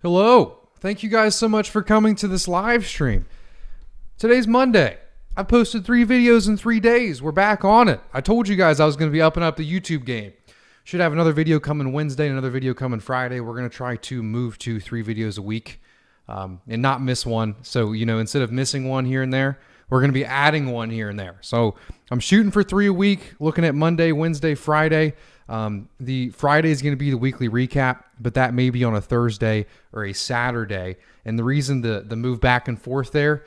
Hello. Thank you guys so much for coming to this live stream. Today's Monday. I posted 3 videos in 3 days. We're back on it. I told you guys I was going to be upping up the YouTube game. Should have another video coming Wednesday, another video coming Friday. We're going to try to move to 3 videos a week and not miss one. So, instead of missing one here and there, we're going to be adding one here and there. So I'm shooting for 3 a week, looking at Monday, Wednesday, Friday. The Friday is going to be the weekly recap, but that may be on a Thursday or a Saturday. And the reason the move back and forth there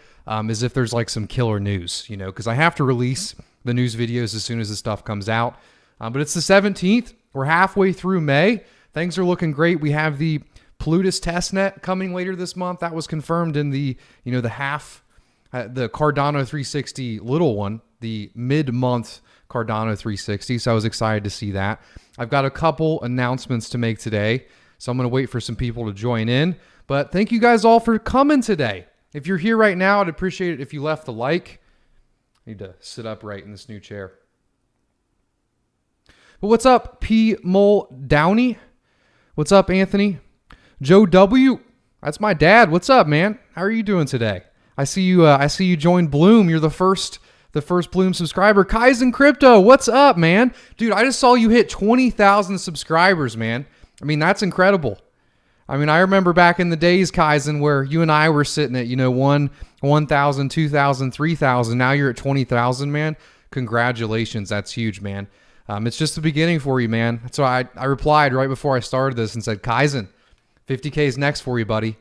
is if there's like some killer news, because I have to release the news videos as soon as the stuff comes out. But it's the 17th. We're halfway through May. Things are looking great. We have the Plutus testnet coming later this month. That was confirmed in the Cardano 360 little one, the mid-month Cardano 360. So I was excited to see that. I've got a couple announcements to make today, so I'm going to wait for some people to join in. But thank you guys all for coming today. If you're here right now, I'd appreciate it if you left a like. I need to sit upright in this new chair. But what's up, P. Mole Downey? What's up, Anthony? Joe W. That's my dad. What's up, man? How are you doing today? I see you joined Bloom. You're the first Bloom subscriber. Kaizen Crypto, what's up, man? Dude, I just saw you hit 20,000 subscribers, man. I mean, that's incredible. I mean, I remember back in the days, Kaizen, where you and I were sitting at, 1,000, 2,000, 3,000. Now you're at 20,000, man. Congratulations. That's huge, man. It's just the beginning for you, man. So I replied right before I started this and said, Kaizen, 50K is next for you, buddy.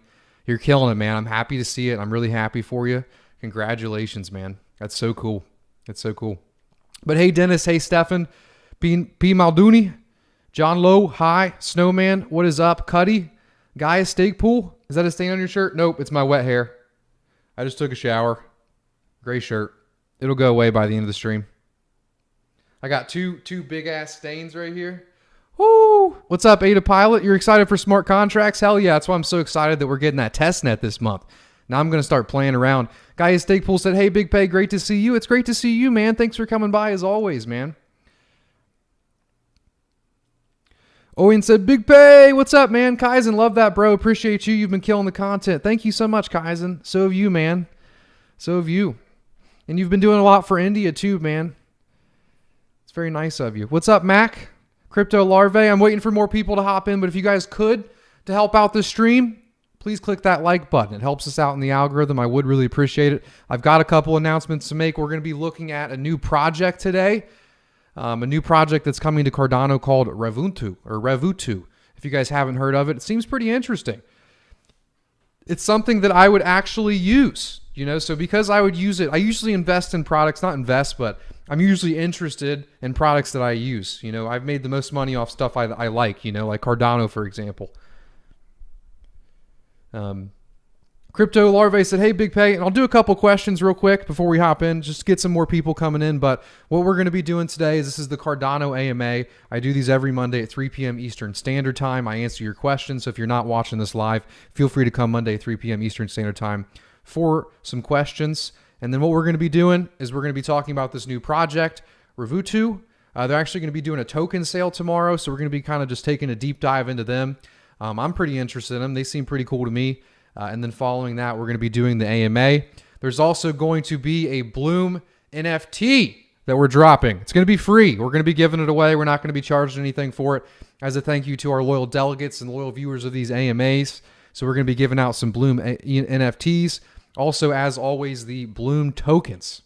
You're killing it, man. I'm happy to see it. I'm really happy for you. Congratulations, man. That's so cool. That's so cool. But hey, Dennis. Hey, Stefan. P. Malduni. John Lowe. Hi. Snowman. What is up? Cuddy. Guy is Stakepool. Is that a stain on your shirt? Nope. It's my wet hair. I just took a shower. Gray shirt. It'll go away by the end of the stream. I got two big ass stains right here. Woo! What's up, Ada Pilot? You're excited for smart contracts? Hell yeah. That's why I'm so excited that we're getting that testnet this month. Now I'm going to start playing around. Guy at Stakepool said, hey, Big Pay, great to see you. It's great to see you, man. Thanks for coming by as always, man. Owen said, Big Pay, what's up, man? Kaizen, love that, bro. Appreciate you. You've been killing the content. Thank you so much, Kaizen. So have you, man. So have you. And you've been doing a lot for India too, man. It's very nice of you. What's up, Mac? Crypto Larvae. I'm waiting for more people to hop in, but if you guys could, to help out the stream, please click that like button. It helps us out in the algorithm. I would really appreciate it. I've got a couple announcements to make. We're going to be looking at a new project today. A new project that's coming to Cardano called Revunto. If you guys haven't heard of it, it seems pretty interesting. It's something that I would actually use, so because I would use it, I usually invest in products, not invest, but I'm usually interested in products that I use. I've made the most money off stuff I like, like Cardano, for example. Crypto Larvae said, hey, Big Pay, and I'll do a couple questions real quick before we hop in, just to get some more people coming in. But what we're going to be doing today is this is the Cardano AMA. I do these every Monday at 3 p.m. Eastern Standard Time. I answer your questions. So if you're not watching this live, feel free to come Monday at 3 p.m. Eastern Standard Time for some questions. And then what we're going to be doing is we're going to be talking about this new project, Revunto. They're actually going to be doing a token sale tomorrow. So we're going to be kind of just taking a deep dive into them. I'm pretty interested in them. They seem pretty cool to me. And then following that, we're going to be doing the AMA. There's also going to be a Bloom NFT that we're dropping. It's going to be free. We're going to be giving it away. We're not going to be charging anything for it as a thank you to our loyal delegates and loyal viewers of these AMAs. So we're going to be giving out some Bloom NFTs. Also, as always, the Bloom tokens.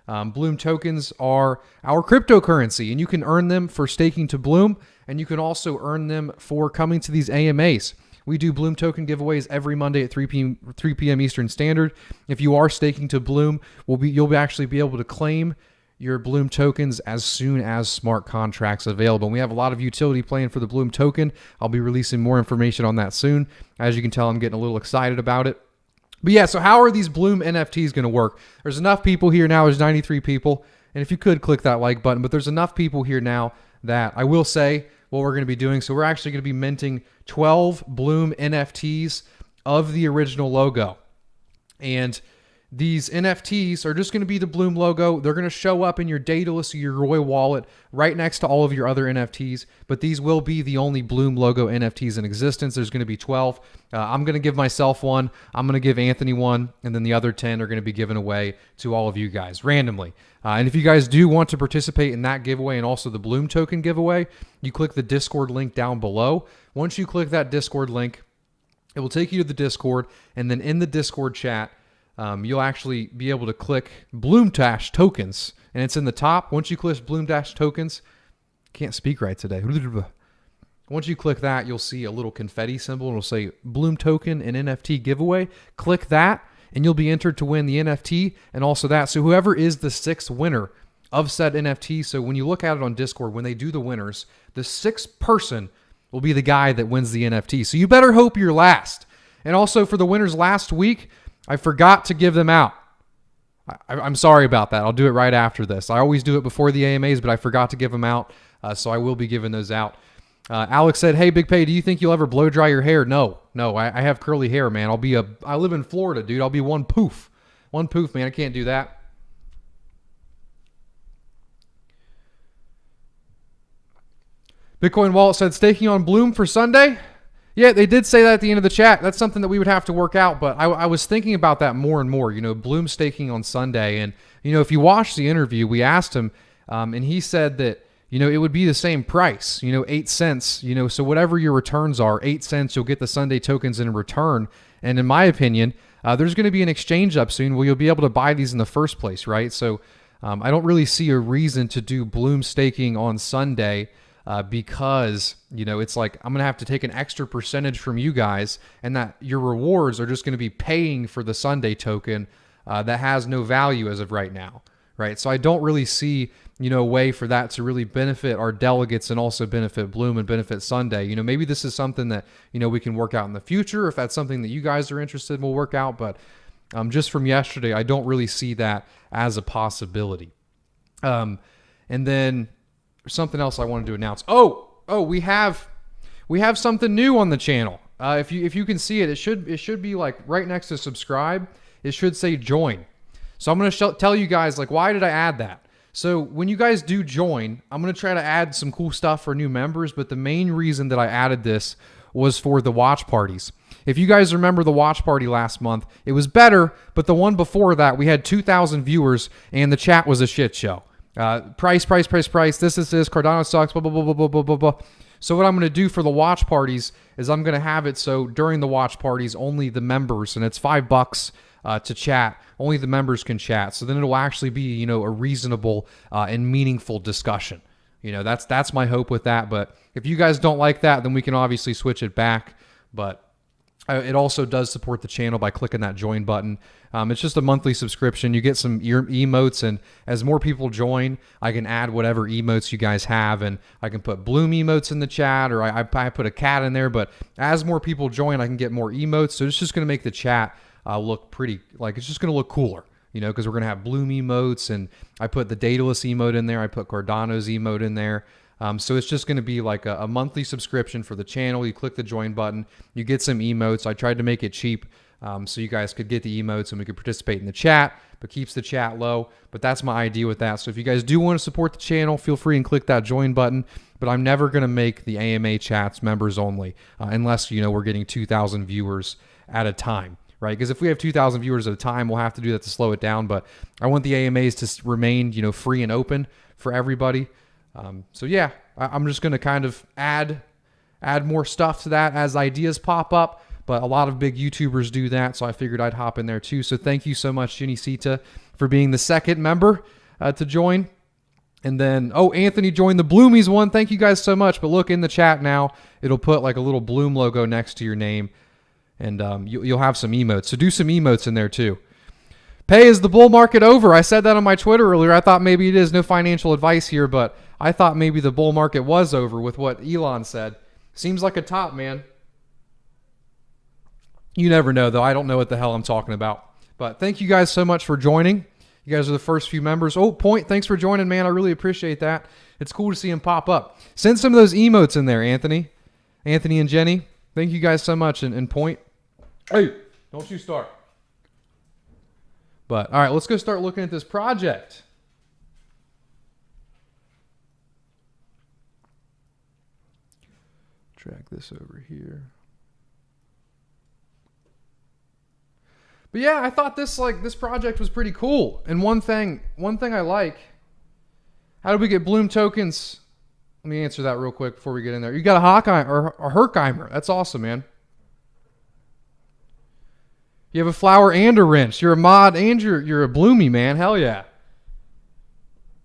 Bloom tokens are our cryptocurrency, and you can earn them for staking to Bloom, and you can also earn them for coming to these AMAs. We do Bloom token giveaways every Monday at 3 p.m. Eastern Standard. If you are staking to Bloom, you'll actually be able to claim your Bloom tokens as soon as smart contracts available. And we have a lot of utility planned for the Bloom token. I'll be releasing more information on that soon. As you can tell, I'm getting a little excited about it. But yeah, so how are these Bloom NFTs going to work? There's enough people here now. There's 93 people. And if you could click that like button, but there's enough people here now that I will say what we're going to be doing. So we're actually going to be minting 12 Bloom NFTs of the original logo. And these NFTs are just going to be the Bloom logo. They're going to show up in your Daedalus or your Roy wallet right next to all of your other NFTs, but these will be the only Bloom logo NFTs in existence. There's going to be 12. I'm going to give myself one. I'm going to give Anthony one, and then the other 10 are going to be given away to all of you guys randomly. And if you guys do want to participate in that giveaway and also the Bloom token giveaway, you click the Discord link down below. Once you click that Discord link, it will take you to the Discord, and then in the Discord chat, you'll actually be able to click Bloom Tokens, and it's in the top. Once you click Bloom Tokens, can't speak right today. Once you click that, you'll see a little confetti symbol, and it'll say Bloom Token and NFT Giveaway. Click that, and you'll be entered to win the NFT and also that. So whoever is the sixth winner of said NFT, so when you look at it on Discord, when they do the winners, the sixth person will be the guy that wins the NFT. So you better hope you're last. And also for the winners last week, I forgot to give them out. I'm sorry about that. I'll do it right after this. I always do it before the AMAs, but I forgot to give them out, so I will be giving those out. Alex said, "Hey, Big Pay, do you think you'll ever blow dry your hair?" No. I have curly hair, man. I live in Florida, dude. I'll be one poof, man. I can't do that. Bitcoin Wallet said, "Staking on Bloom for Sunday." Yeah, they did say that at the end of the chat. That's something that we would have to work out, but I was thinking about that more and more. Bloom staking on Sunday, and if you watch the interview, we asked him, and he said that it would be the same price, 8 cents. So whatever your returns are, 8 cents, you'll get the Sunday tokens in return. And in my opinion, there's going to be an exchange up soon where you'll be able to buy these in the first place, right? So I don't really see a reason to do Bloom staking on Sunday. Because it's like I'm gonna have to take an extra percentage from you guys, and that your rewards are just going to be paying for the Sunday token that has no value as of right now, right? So I don't really see a way for that to really benefit our delegates and also benefit Bloom and benefit Sunday. Maybe this is something that we can work out in the future. If that's something that you guys are interested in, we'll work out. But just from yesterday, I don't really see that as a possibility. And then something else I wanted to announce. We have something new on the channel. If you can see it, it should be like right next to subscribe. It should say join. So I'm going to tell you guys, like, why did I add that? So when you guys do join, I'm going to try to add some cool stuff for new members, but the main reason that I added this was for the watch parties. If you guys remember the watch party last month, it was better, but the one before that, we had 2,000 viewers and the chat was a shit show. Price, this, Cardano sucks, blah, blah, blah, blah, blah, blah, blah. So what I'm going to do for the watch parties is I'm going to have it so during the watch parties, only the members, and it's $5 to chat, only the members can chat. So then it'll actually be, a reasonable and meaningful discussion. That's my hope with that. But if you guys don't like that, then we can obviously switch it back. But it also does support the channel by clicking that join button. It's just a monthly subscription. You get some emotes, and as more people join, I can add whatever emotes you guys have, and I can put Bloom emotes in the chat, or I put a cat in there. But as more people join, I can get more emotes. So it's just going to make the chat look pretty, like it's just going to look cooler, because we're going to have Bloom emotes, and I put the Daedalus emote in there. I put Cardano's emote in there. So it's just going to be like a monthly subscription for the channel. You click the join button, you get some emotes. I tried to make it cheap so you guys could get the emotes and we could participate in the chat, but keeps the chat low. But that's my idea with that. So if you guys do want to support the channel, feel free and click that join button. But I'm never going to make the AMA chats members only unless, we're getting 2,000 viewers at a time. Right? Because if we have 2,000 viewers at a time, we'll have to do that to slow it down. But I want the AMAs to remain, free and open for everybody. So yeah, I'm just going to kind of add more stuff to that as ideas pop up, but a lot of big YouTubers do that, so I figured I'd hop in there too. So thank you so much, Ginny Sita, for being the second member to join. And then, Anthony joined the Bloomies one. Thank you guys so much. But look in the chat now, it'll put like a little Bloom logo next to your name, and you'll have some emotes. So do some emotes in there too. Pay, is the bull market over? I said that on my Twitter earlier. I thought maybe it is. No financial advice here, but I thought maybe the bull market was over with what Elon said. Seems like a top, man. You never know, though. I don't know what the hell I'm talking about. But thank you guys so much for joining. You guys are the first few members. Point, thanks for joining, man. I really appreciate that. It's cool to see him pop up. Send some of those emotes in there, Anthony. Anthony and Jenny. Thank you guys so much. And Point. Hey, don't you start. But all right, let's go start looking at this project. Drag this over here. But yeah, I thought this project was pretty cool. And one thing I like, how do we get Bloom tokens? Let me answer that real quick before we get in there. You got a Hawkeye or a Herkheimer. That's awesome, man. You have a flower and a wrench. You're a mod and you're a bloomy, man. Hell yeah.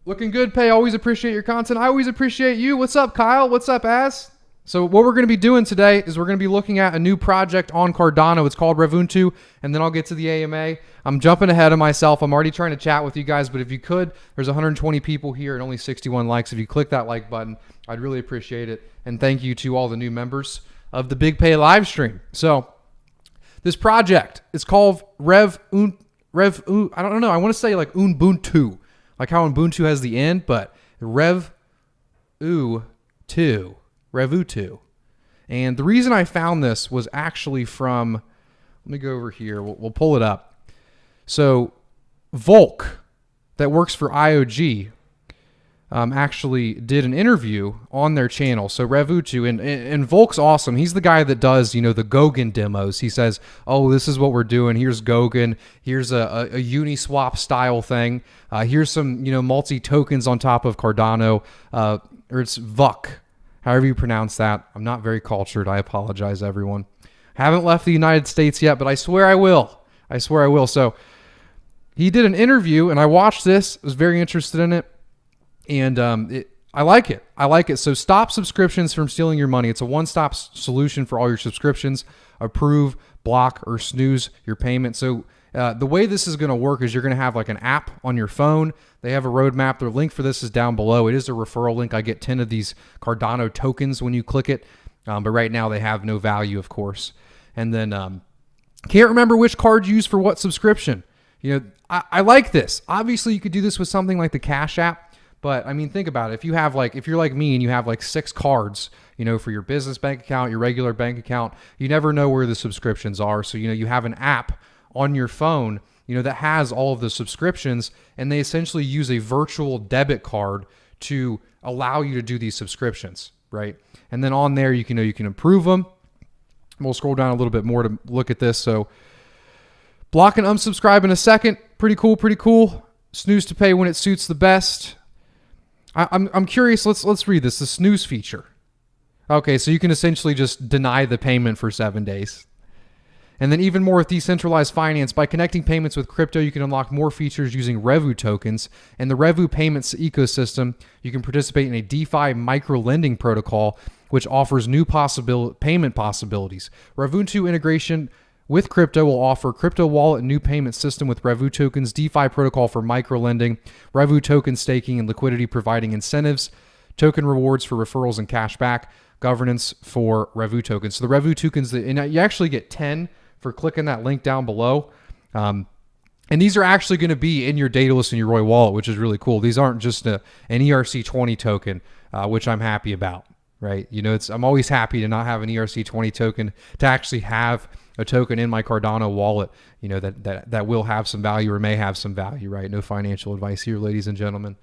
Looking good, Pay. Always appreciate your content. I always appreciate you. What's up, Kyle? What's up, Az? So what we're going to be doing today is we're going to be looking at a new project on Cardano. It's called Revunto, and then I'll get to the AMA. I'm jumping ahead of myself. I'm already trying to chat with you guys, but if you could, there's 120 people here and only 61 likes. If you click that like button, I'd really appreciate it. And thank you to all the new members of the Big Pay live stream. So this project is called I don't know. I want to say like Ubuntu, like how Ubuntu has the end, but Revunto. And the reason I found this was actually from, let me go over here. We'll pull it up. So Volk, that works for IOG, actually did an interview on their channel. So Revunto, and Volk's awesome. He's the guy that does, the Goguen demos. He says, oh, this is what we're doing. Here's Goguen. Here's a Uniswap style thing. Here's some, multi-tokens on top of Cardano. Or it's VUC. However you pronounce that. I'm not very cultured. I apologize, everyone. Haven't left the United States yet, but I swear I will. I swear I will. So he did an interview, and I watched this. I was very interested in it, and I like it. I like it. So stop subscriptions from stealing your money. It's a one-stop solution for all your subscriptions. Approve, block, or snooze your payment. So the way this is going to work is you're going to have like an app on your phone. They have a roadmap. The link for this is down below. It is a referral link. I get 10 of these Cardano tokens when you click it. But right now they have no value, of course. And then can't remember which card you use for what subscription. I like this. Obviously, you could do this with something like the Cash App. But I mean, think about it. If you're like me and you have like 6 cards, for your business bank account, your regular bank account, you never know where the subscriptions are. So, you have an app on your phone, that has all of the subscriptions, and they essentially use a virtual debit card to allow you to do these subscriptions, right? And then on there, you can approve them. We'll scroll down a little bit more to look at this. So block and unsubscribe in a second. Pretty cool. Snooze to pay when it suits the best. I'm curious. Let's read this. The snooze feature. Okay, so you can essentially just deny the payment for 7 days. And then even more with decentralized finance. By connecting payments with crypto, you can unlock more features using Revu tokens. And the Revu payments ecosystem, you can participate in a DeFi micro-lending protocol, which offers new payment possibilities. Revunto integration with crypto will offer crypto wallet and new payment system with Revu tokens, DeFi protocol for micro-lending, Revu token staking and liquidity providing incentives, token rewards for referrals and cash back, governance for Revu tokens. So the Revu tokens, and you actually get 10 for clicking that link down below. And these are actually going to be in your Daedalus and your Roy wallet, which is really cool. These aren't just an ERC20 token, which I'm happy about, right? I'm always happy to not have an ERC20 token, to actually have a token in my Cardano wallet, that will have some value or may have some value, right? No financial advice here, ladies and gentlemen.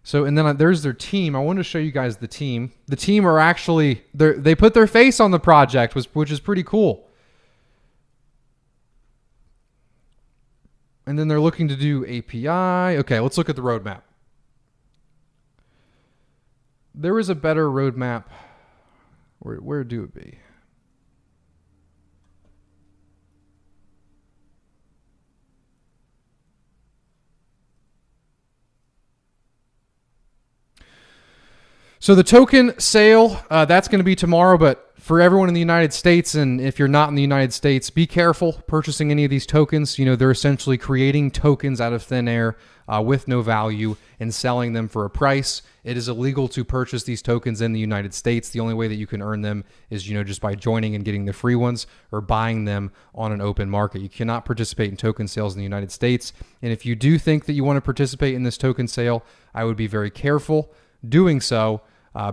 So, and then there's their team. I want to show you guys the team. The team are actually, they put their face on the project, which is pretty cool. And then they're looking to do API. Okay, let's look at the roadmap. There is a better roadmap. Where do it be? So the token sale, that's going to be tomorrow, but for everyone in the United States, and if you're not in the United States, be careful purchasing any of these tokens. They're essentially creating tokens out of thin air with no value and selling them for a price. It is illegal to purchase these tokens in the United States. The only way that you can earn them is, just by joining and getting the free ones or buying them on an open market. You cannot participate in token sales in the United States. And if you do think that you want to participate in this token sale, I would be very careful doing so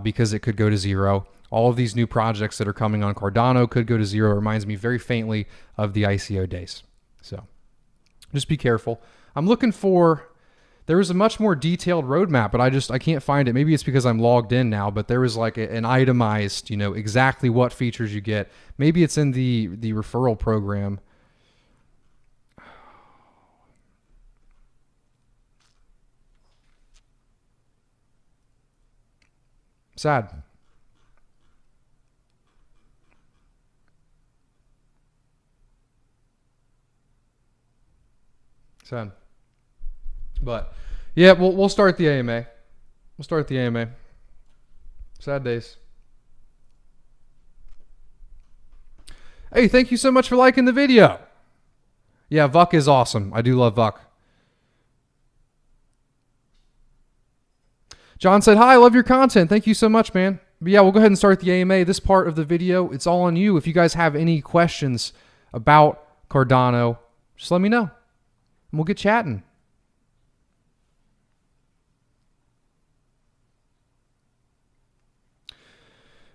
because it could go to zero all of these new projects that are coming on Cardano could go to zero. It reminds me very faintly of the ICO days. So just be careful. I'm looking for, there was a much more detailed roadmap, but I can't find it. Maybe it's because I'm logged in now, but there was like an itemized, you know, exactly what features you get. Maybe it's in the referral program. Sad. Sad. But yeah, we'll start the AMA. We'll start the AMA. Sad days. Hey, thank you so much for liking the video. Yeah, Vuck is awesome. I do love Vuck. John said, hi, I love your content. Thank you so much, man. But yeah, we'll go ahead and start the AMA. This part of the video, it's all on you. If you guys have any questions about Cardano, just let me know, and we'll get chatting.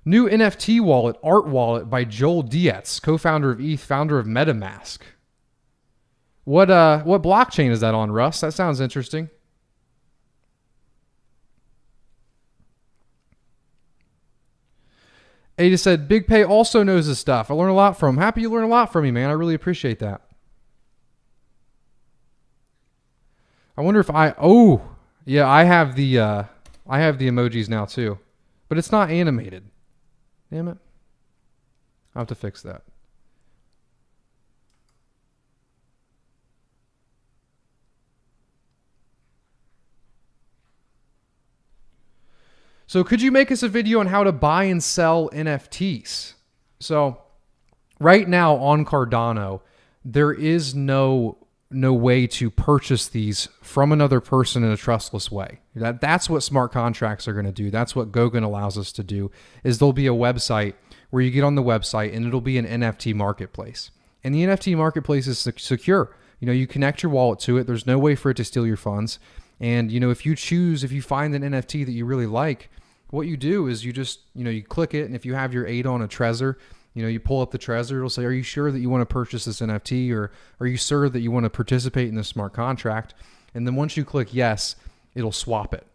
New NFT wallet, Art Wallet by Joel Dietz, co-founder of ETH, founder of MetaMask. What blockchain is that on, Russ? That sounds interesting. Ada said, Big Pay also knows his stuff. I learn a lot from him. Happy you learn a lot from me, man. I really appreciate that. I wonder if oh, yeah, I have the emojis now too, but it's not animated. Damn it. I'll have to fix that. So could you make us a video on how to buy and sell NFTs? So right now on Cardano, there is no way to purchase these from another person in a trustless way. That's what smart contracts are going to do. That's what Goguen allows us to do, is there'll be a website where you get on the website and it'll be an NFT marketplace. And the NFT marketplace is secure. You know, you connect your wallet to it. There's no way for it to steal your funds. And, you know, if you find an NFT that you really like, what you do is you just, you know, you click it, and if you have your ADA on a Trezor, you know, you pull up the Trezor, it'll say, are you sure that you want to purchase this NFT, or are you sure that you want to participate in this smart contract? And then once you click yes, it'll swap it.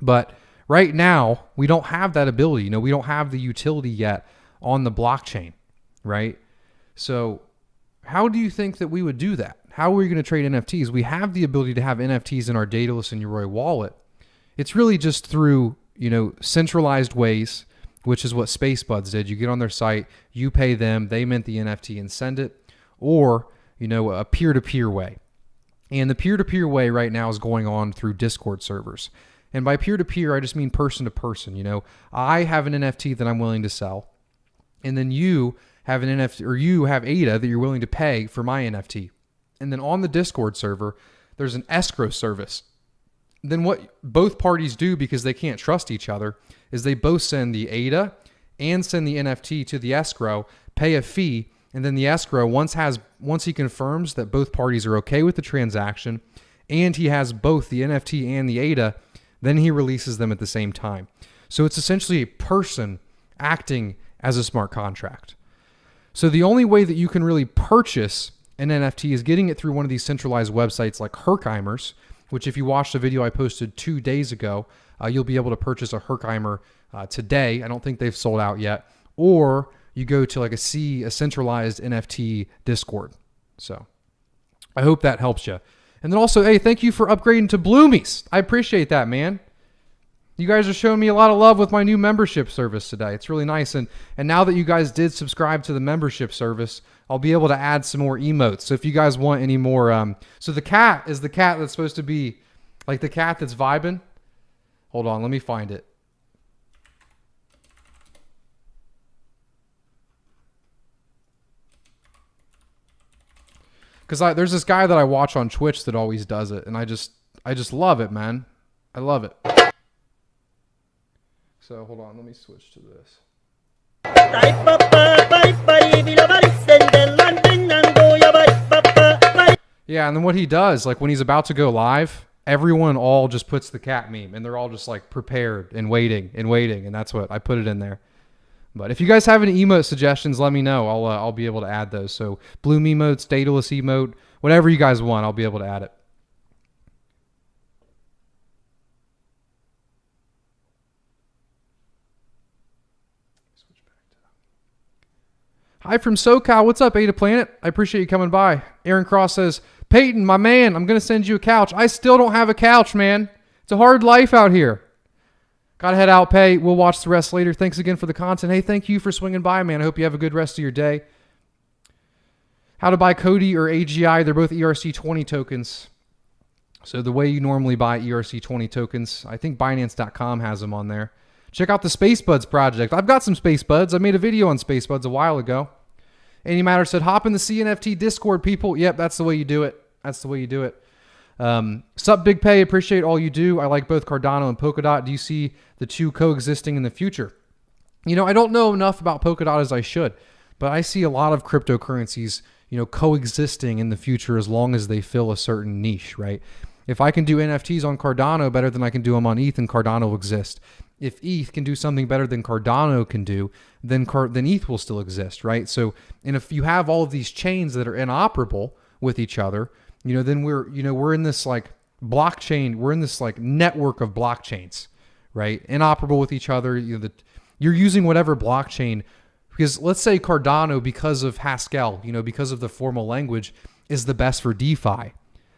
But right now, we don't have that ability. You know, we don't have the utility yet on the blockchain, right? So how do you think that we would do that? How are we going to trade NFTs? We have the ability to have NFTs in our Daedalus and Yoroi wallet. It's really just through, you know, centralized ways, which is what SpaceBuds did. You get on their site, you pay them, they mint the NFT and send it, or, you know, a peer-to-peer way. And the peer-to-peer way right now is going on through Discord servers. And by peer-to-peer, I just mean person-to-person. You know, I have an NFT that I'm willing to sell, and then you have an NFT, or you have ADA that you're willing to pay for my NFT. And then on the Discord server, there's an escrow service. Then what both parties do, because they can't trust each other, is they both send the ADA and send the NFT to the escrow, pay a fee, and then the escrow, once he confirms that both parties are okay with the transaction and he has both the NFT and the ADA, then he releases them at the same time. So it's essentially a person acting as a smart contract. So the only way that you can really purchase an NFT is getting it through one of these centralized websites like Herkheimer's, which if you watched the video I posted 2 days ago, you'll be able to purchase a Herkheimer today. I don't think they've sold out yet. Or you go to like a centralized NFT Discord. So I hope that helps you. And then also, hey, thank you for upgrading to Bloomies. I appreciate that, man. You guys are showing me a lot of love with my new membership service today. It's really nice. And now that you guys did subscribe to the membership service, I'll be able to add some more emotes. So if you guys want any more, so the cat is the cat that's supposed to be like the cat that's vibing. Hold on, let me find it. Because there's this guy that I watch on Twitch that always does it, and I just love it, man. I love it. So hold on, let me switch to this. Yeah, and then what he does, like when he's about to go live, everyone all just puts the cat meme, and they're all just like prepared and waiting, and that's what I put it in there. But if you guys have any emote suggestions, let me know. I'll be able to add those. So bloom emotes, dataless emote, whatever you guys want, I'll be able to add it. Hi from SoCal. What's up, Ada Planet? I appreciate you coming by. Aaron Cross says, Peyton, my man, I'm going to send you a couch. I still don't have a couch, man. It's a hard life out here. Got to head out, Pay. We'll watch the rest later. Thanks again for the content. Hey, thank you for swinging by, man. I hope you have a good rest of your day. How to buy Cody or AGI. They're both ERC20 tokens. So the way you normally buy ERC20 tokens, I think Binance.com has them on there. Check out the Space Buds project. I've got some Space Buds. I made a video on Space Buds a while ago. Any Matter said, hop in the CNFT Discord, people. Yep, that's the way you do it. That's the way you do it. Sup, Big Pay. Appreciate all you do. I like both Cardano and Polkadot. Do you see the two coexisting in the future? You know, I don't know enough about Polkadot as I should, but I see a lot of cryptocurrencies, you know, coexisting in the future as long as they fill a certain niche, right? If I can do NFTs on Cardano better than I can do them on ETH, then Cardano will exist. If ETH can do something better than Cardano can do, then ETH will still exist, right? So, and if you have all of these chains that are inoperable with each other, you know, then we're in this like blockchain, we're in this like network of blockchains, right? Inoperable with each other. You're using whatever blockchain, because let's say Cardano, because of Haskell, you know, because of the formal language, is the best for DeFi,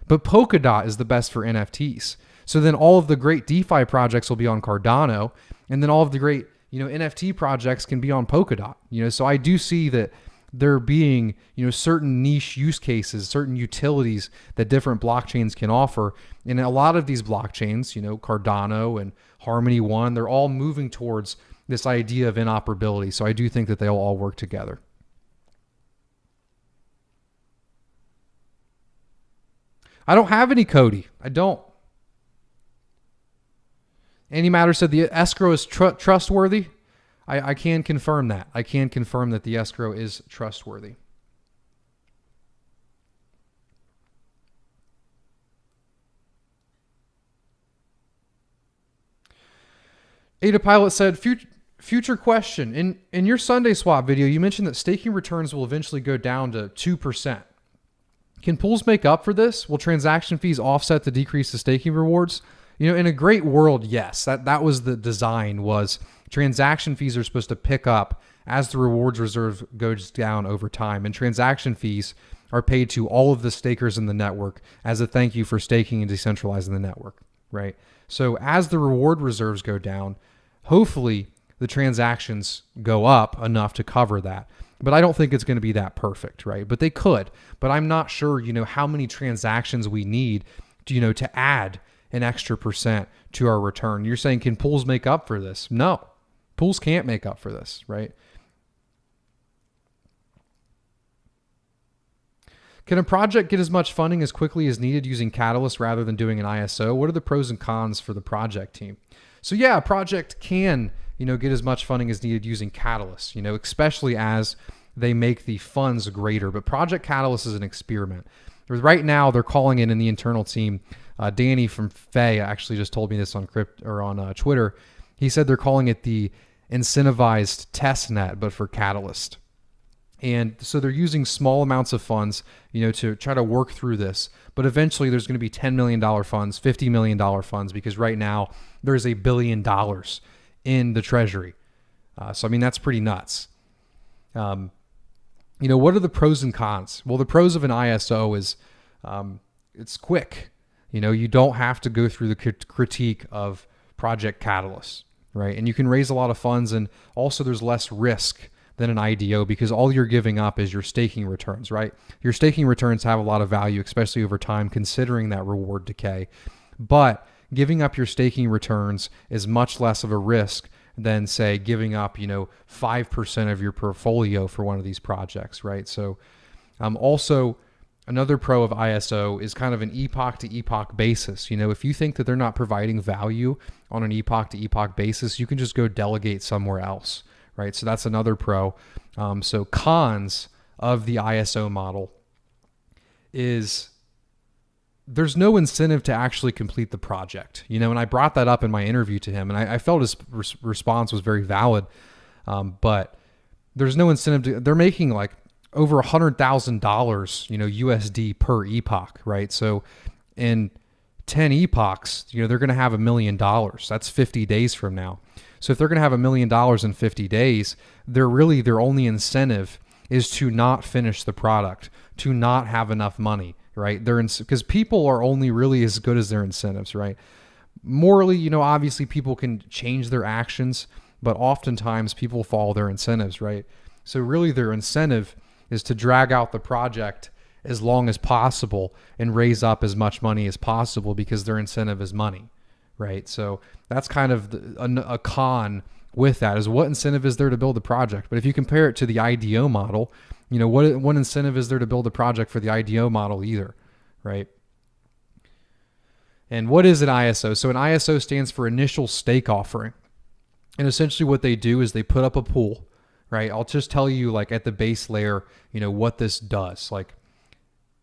but Polkadot is the best for NFTs. So then all of the great DeFi projects will be on Cardano, and then all of the great, you know, NFT projects can be on Polkadot. You know, so I do see that there being, you know, certain niche use cases, certain utilities that different blockchains can offer. And a lot of these blockchains, you know, Cardano and Harmony One, they're all moving towards this idea of inoperability. So I do think that they'll all work together. I don't have any Cody. I don't. Any Matter said the escrow is trustworthy. I can confirm that. I can confirm that the escrow is trustworthy. Ada Pilot said, future question. In your Sunday swap video, you mentioned that staking returns will eventually go down to 2%. Can pools make up for this? Will transaction fees offset the decrease of staking rewards? You know, in a great world, yes. That was the design, was transaction fees are supposed to pick up as the rewards reserve goes down over time. And transaction fees are paid to all of the stakers in the network as a thank you for staking and decentralizing the network, right? So as the reward reserves go down, hopefully the transactions go up enough to cover that. But I don't think it's going to be that perfect, right? But they could. But I'm not sure, you know, how many transactions we need to, you know, to add an extra percent to our return. You're saying, can pools make up for this? No, pools can't make up for this, right? Can a project get as much funding as quickly as needed using Catalyst rather than doing an ISO? What are the pros and cons for the project team? So yeah, a project can, you know, get as much funding as needed using Catalyst, you know, especially as they make the funds greater. But Project Catalyst is an experiment. Right now, they're calling it in the internal team. Danny from Faye actually just told me this on Crypt or on Twitter. He said they're calling it the incentivized test net, but for Catalyst. And so they're using small amounts of funds, you know, to try to work through this. But eventually there's going to be $10 million funds, $50 million funds, because right now there's $1 billion in the treasury. So, I mean, that's pretty nuts. You know, what are the pros and cons? Well, the pros of an ISO is it's quick. You know, you don't have to go through the critique of Project Catalyst, right? And you can raise a lot of funds, and also there's less risk than an IDO because all you're giving up is your staking returns, right? Your staking returns have a lot of value, especially over time, considering that reward decay. But giving up your staking returns is much less of a risk than, say, giving up, you know, 5% of your portfolio for one of these projects, right? So also, another pro of ISO is kind of an epoch to epoch basis. You know, if you think that they're not providing value on an epoch to epoch basis, you can just go delegate somewhere else, right? So that's another pro. So cons of the ISO model is there's no incentive to actually complete the project, you know, and I brought that up in my interview to him, and I felt his response was very valid. But there's no incentive they're making like over $100,000, USD per epoch, right? So in 10 epochs, they're going to have $1 million. That's 50 days from now. So if they're going to have $1 million in 50 days, their only incentive is to not finish the product, to not have enough money, right? Because people are only really as good as their incentives, right? Morally, obviously people can change their actions, but oftentimes people follow their incentives, right? So really their incentive is to drag out the project as long as possible and raise up as much money as possible because their incentive is money, right? So that's kind of a con with that, is what incentive is there to build a project? But if you compare it to the IDO model, what incentive is there to build a project for the IDO model either, right? And what is an ISO? So an ISO stands for initial stake offering. And essentially what they do is they put up a pool, right? I'll just tell you like at the base layer, what this does. Like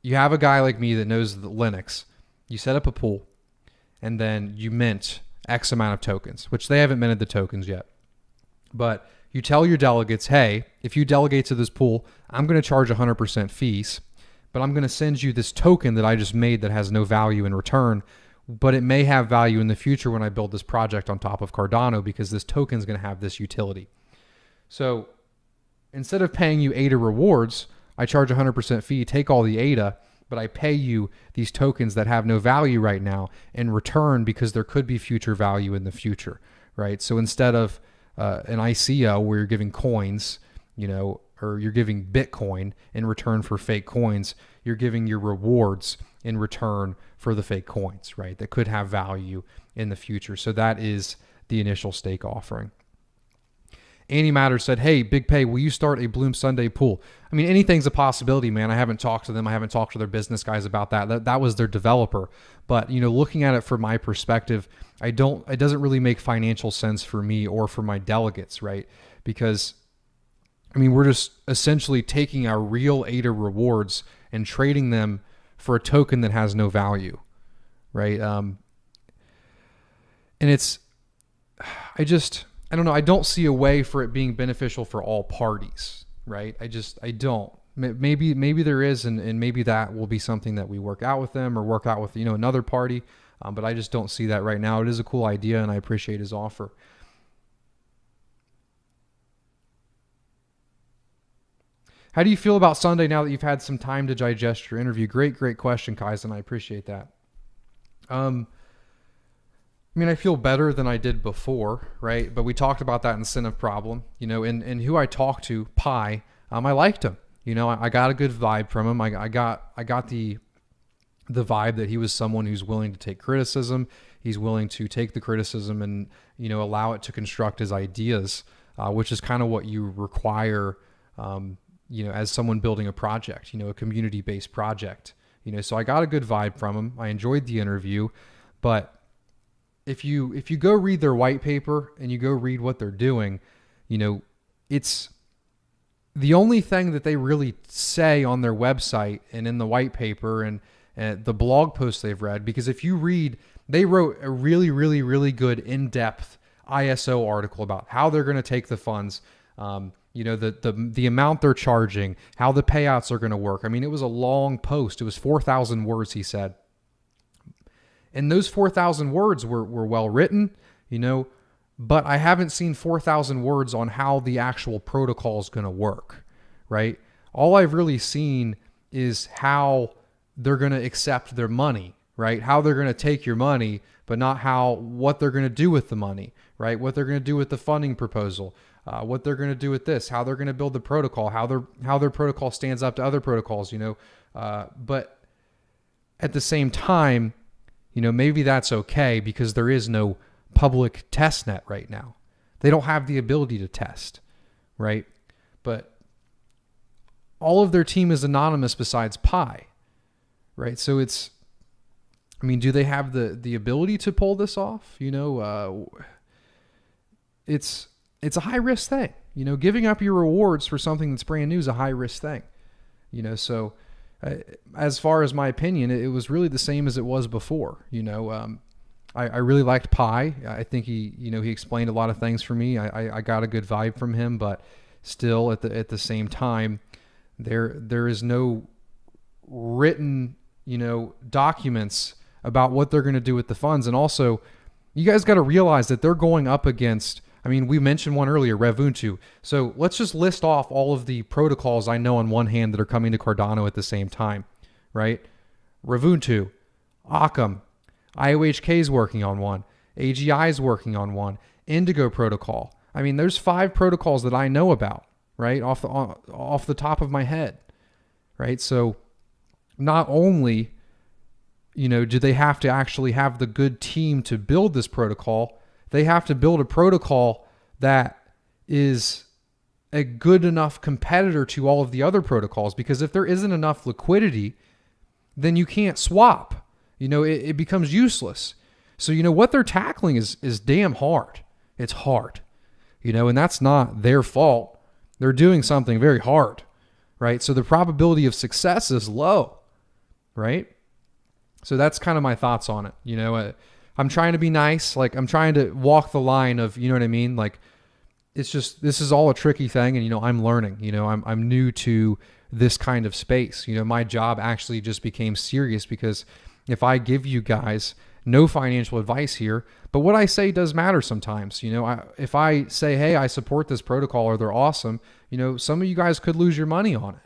you have a guy like me that knows the Linux. You set up a pool and then you mint X amount of tokens, which they haven't minted the tokens yet. But you tell your delegates, hey, if you delegate to this pool, I'm going to charge 100% fees, but I'm going to send you this token that I just made that has no value in return, but it may have value in the future when I build this project on top of Cardano because this token is going to have this utility. So instead of paying you ADA rewards, I charge 100% fee, take all the ADA, but I pay you these tokens that have no value right now in return because there could be future value in the future, right? So instead of an ICO where you're giving coins, or you're giving Bitcoin in return for fake coins, you're giving your rewards in return for the fake coins, right? That could have value in the future. So that is the initial stake offering. Annie Matter said, hey, Big Pay, will you start a Bloom Sunday pool? I mean, anything's a possibility, man. I haven't talked to them. I haven't talked to their business guys about that. That was their developer. But, looking at it from my perspective, it doesn't really make financial sense for me or for my delegates, right? Because, we're just essentially taking our real ADA rewards and trading them for a token that has no value, right? And I don't know. I don't see a way for it being beneficial for all parties, right? I don't. Maybe there is, and maybe that will be something that we work out with them or work out with, another party. But I just don't see that right now. It is a cool idea, and I appreciate his offer. How do you feel about Sunday now that you've had some time to digest your interview? Great question, Kaizen. I appreciate that. I feel better than I did before, right? But we talked about that incentive problem, and who I talked to, Pi, I liked him. I got a good vibe from him. I got the vibe that he was someone who's willing to take criticism. He's willing to take the criticism and, allow it to construct his ideas, which is kind of what you require, as someone building a project, a community-based project, so I got a good vibe from him. I enjoyed the interview, but if you go read their white paper and you go read what they're doing, it's the only thing that they really say on their website and in the white paper and the blog posts they've read, because if you read, they wrote a really, really, really good in-depth ISO article about how they're going to take the funds, the amount they're charging, how the payouts are going to work. It was a long post. It was 4,000 words, he said. And those 4,000 words were well written, but I haven't seen 4,000 words on how the actual protocol is going to work, right? All I've really seen is how they're going to accept their money, right? How they're going to take your money, but not what they're going to do with the money, right? What they're going to do with the funding proposal, what they're going to do with this, how they're going to build the protocol, how their protocol stands up to other protocols, but at the same time, maybe that's okay because there is no public test net right now. They don't have the ability to test, right? But all of their team is anonymous besides Pi, right? So do they have the ability to pull this off? It's a high risk thing. Giving up your rewards for something that's brand new is a high risk thing. So as far as my opinion, it was really the same as it was before. I really liked Pi. I think he explained a lot of things for me. I got a good vibe from him, but still at the same time, there is no written, documents about what they're going to do with the funds. And also, you guys got to realize that they're going up against, we mentioned one earlier, Revunto. So let's just list off all of the protocols I know on one hand that are coming to Cardano at the same time, right? Revunto, Occam, IOHK is working on one, AGI is working on one, Indigo Protocol. There's 5 protocols that I know about, right? Off the top of my head, right? So not only, do they have to actually have the good team to build this protocol, they have to build a protocol that is a good enough competitor to all of the other protocols, because if there isn't enough liquidity, then you can't swap. It becomes useless. So, what they're tackling is damn hard. It's hard, and that's not their fault. They're doing something very hard, right? So the probability of success is low, right? So that's kind of my thoughts on it. I'm trying to be nice. Like, I'm trying to walk the line of, you know what I mean? Like, it's just, this is all a tricky thing. And, I'm learning, I'm new to this kind of space. My job actually just became serious because if I give you guys no financial advice here, but what I say does matter sometimes. If I say, hey, I support this protocol or they're awesome, some of you guys could lose your money on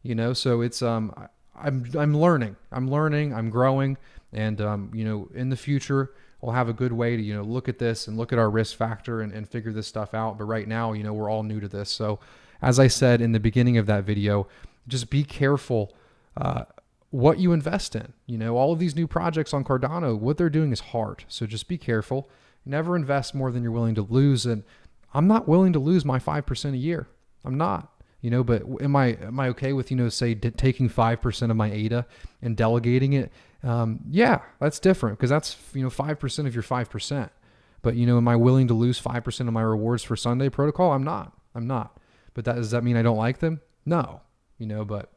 it, so it's, I'm learning, I'm growing. And, in the future, we'll have a good way to, look at this and look at our risk factor and figure this stuff out. But right now, we're all new to this. So as I said in the beginning of that video, just be careful what you invest in. All of these new projects on Cardano, what they're doing is hard. So just be careful. Never invest more than you're willing to lose. And I'm not willing to lose my 5% a year. I'm not. But am I okay with, say, taking 5% of my ADA and delegating it? Yeah, that's different because that's, 5% of your 5%. But, am I willing to lose 5% of my rewards for Sunday protocol? I'm not. But does that mean I don't like them? No, but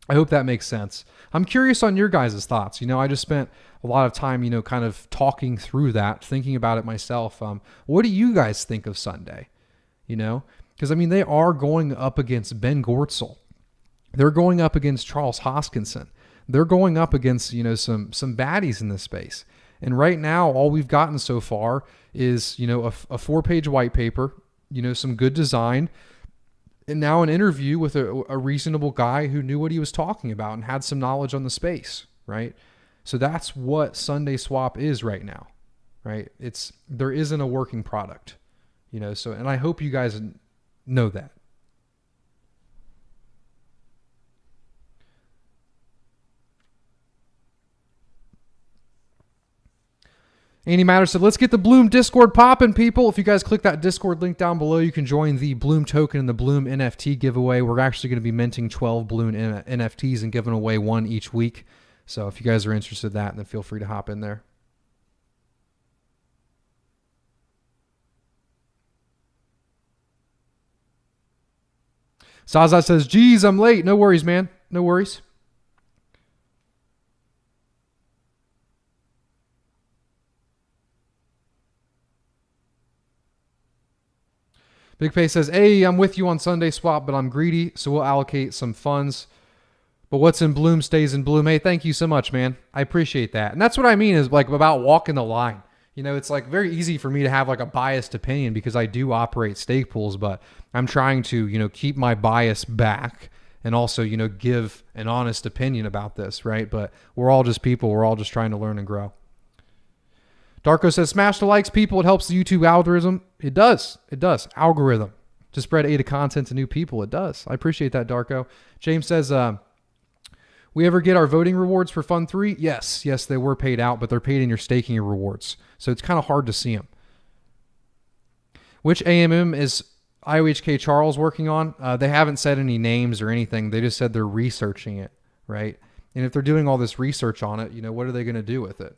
I hope that makes sense. I'm curious on your guys' thoughts. I just spent a lot of time, kind of talking through that, thinking about it myself. What do you guys think of Sunday? Because, they are going up against Ben Gortzel. They're going up against Charles Hoskinson. They're going up against, some baddies in this space. And right now, all we've gotten so far is, a 4-page white paper, some good design, and now an interview with a reasonable guy who knew what he was talking about and had some knowledge on the space, right? So that's what Sunday Swap is right now, right? There isn't a working product, so, and I hope you guys know that. Andy Matter said, let's get the Bloom Discord popping, people. If you guys click that Discord link down below, you can join the Bloom token and the Bloom NFT giveaway. We're actually going to be minting 12 Bloom NFTs and giving away one each week. So if you guys are interested in that, then feel free to hop in there. Sazat says, geez, I'm late. No worries, man. No worries. Big Pay says, hey, I'm with you on Sunday Swap, but I'm greedy, so we'll allocate some funds. But what's in Bloom stays in Bloom. Hey, thank you so much, man. I appreciate that. And that's what I mean is like about walking the line. It's like very easy for me to have like a biased opinion because I do operate stake pools, but I'm trying to, keep my bias back and also, give an honest opinion about this, right? But we're all just people. We're all just trying to learn and grow. Darko says, smash the likes, people. It helps the YouTube algorithm. It does. It does. Algorithm. To spread ADA content to new people. It does. I appreciate that, Darko. James says, we ever get our voting rewards for Fund 3? Yes. Yes, they were paid out, but they're paid in your staking rewards. So it's kind of hard to see them. Which AMM is IOHK Charles working on? They haven't said any names or anything. They just said they're researching it, right? And if they're doing all this research on it, what are they going to do with it?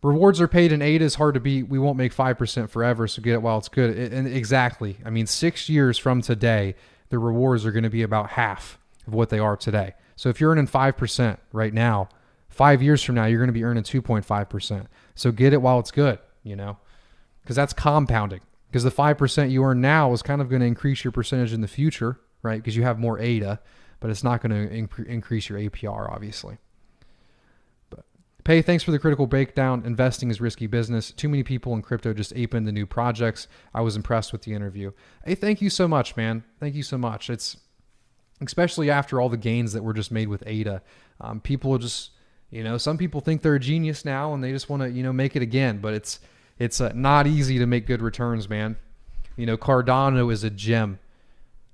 Rewards are paid in ADA is hard to beat. We won't make 5% forever, so get it while it's good. And exactly. 6 years from today, the rewards are going to be about half of what they are today. So if you're earning 5% right now, 5 years from now, you're going to be earning 2.5%. So get it while it's good, because that's compounding. Because the 5% you earn now is kind of going to increase your percentage in the future, right? Because you have more ADA, but it's not going to increase your APR, obviously. But Pay, thanks for the critical breakdown. Investing is risky business. Too many people in crypto just ape into new projects. I was impressed with the interview. Hey, thank you so much, man. Thank you so much. It's especially after all the gains that were just made with ADA. People are just, some people think they're a genius now and they just want to, make it again. But it's not easy to make good returns, man. Cardano is a gem.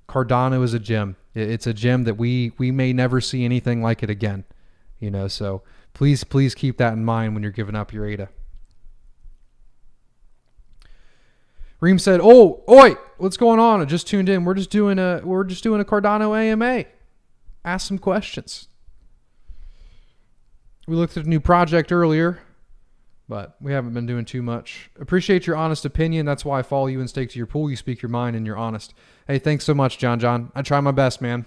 Cardano is a gem. It's a gem that we may never see anything like it again. So please keep that in mind when you're giving up your ADA. Reem said, "Oh, oi, what's going on? I just tuned in. We're just doing a Cardano AMA. Ask some questions." We looked at a new project earlier, but we haven't been doing too much. Appreciate your honest opinion. That's why I follow you and stake to your pool. You speak your mind and you're honest. Hey, thanks so much, John. I try my best, man.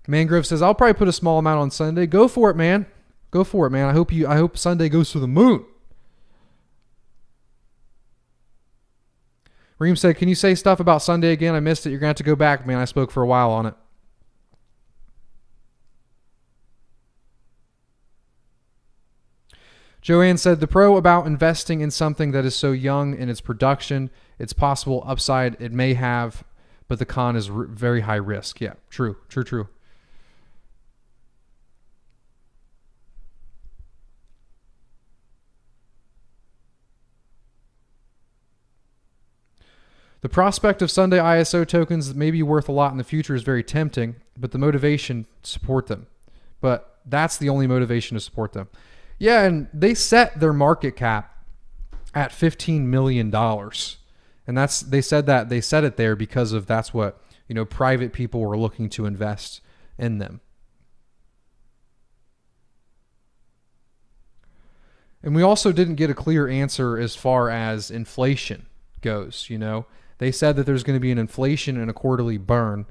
Mangrove says, "I'll probably put a small amount on Sunday." Go for it, man. Go for it, man. I hope Sunday goes to the moon. Reem said, "Can you say stuff about Sunday again? I missed it. You're going to have to go back, man. I spoke for a while on it." Joanne said, "The pro about investing in something that is so young in its production, it's possible upside it may have, but the con is very high risk." Yeah, true. The prospect of Sunday ISO tokens that may be worth a lot in the future is very tempting, but the motivation to support them. But that's the only motivation to support them. Yeah, and they set their market cap at $15 million. And they set it there because of that's what, private people were looking to invest in them. And we also didn't get a clear answer as far as inflation goes, They said that there's going to be an inflation and a quarterly burn.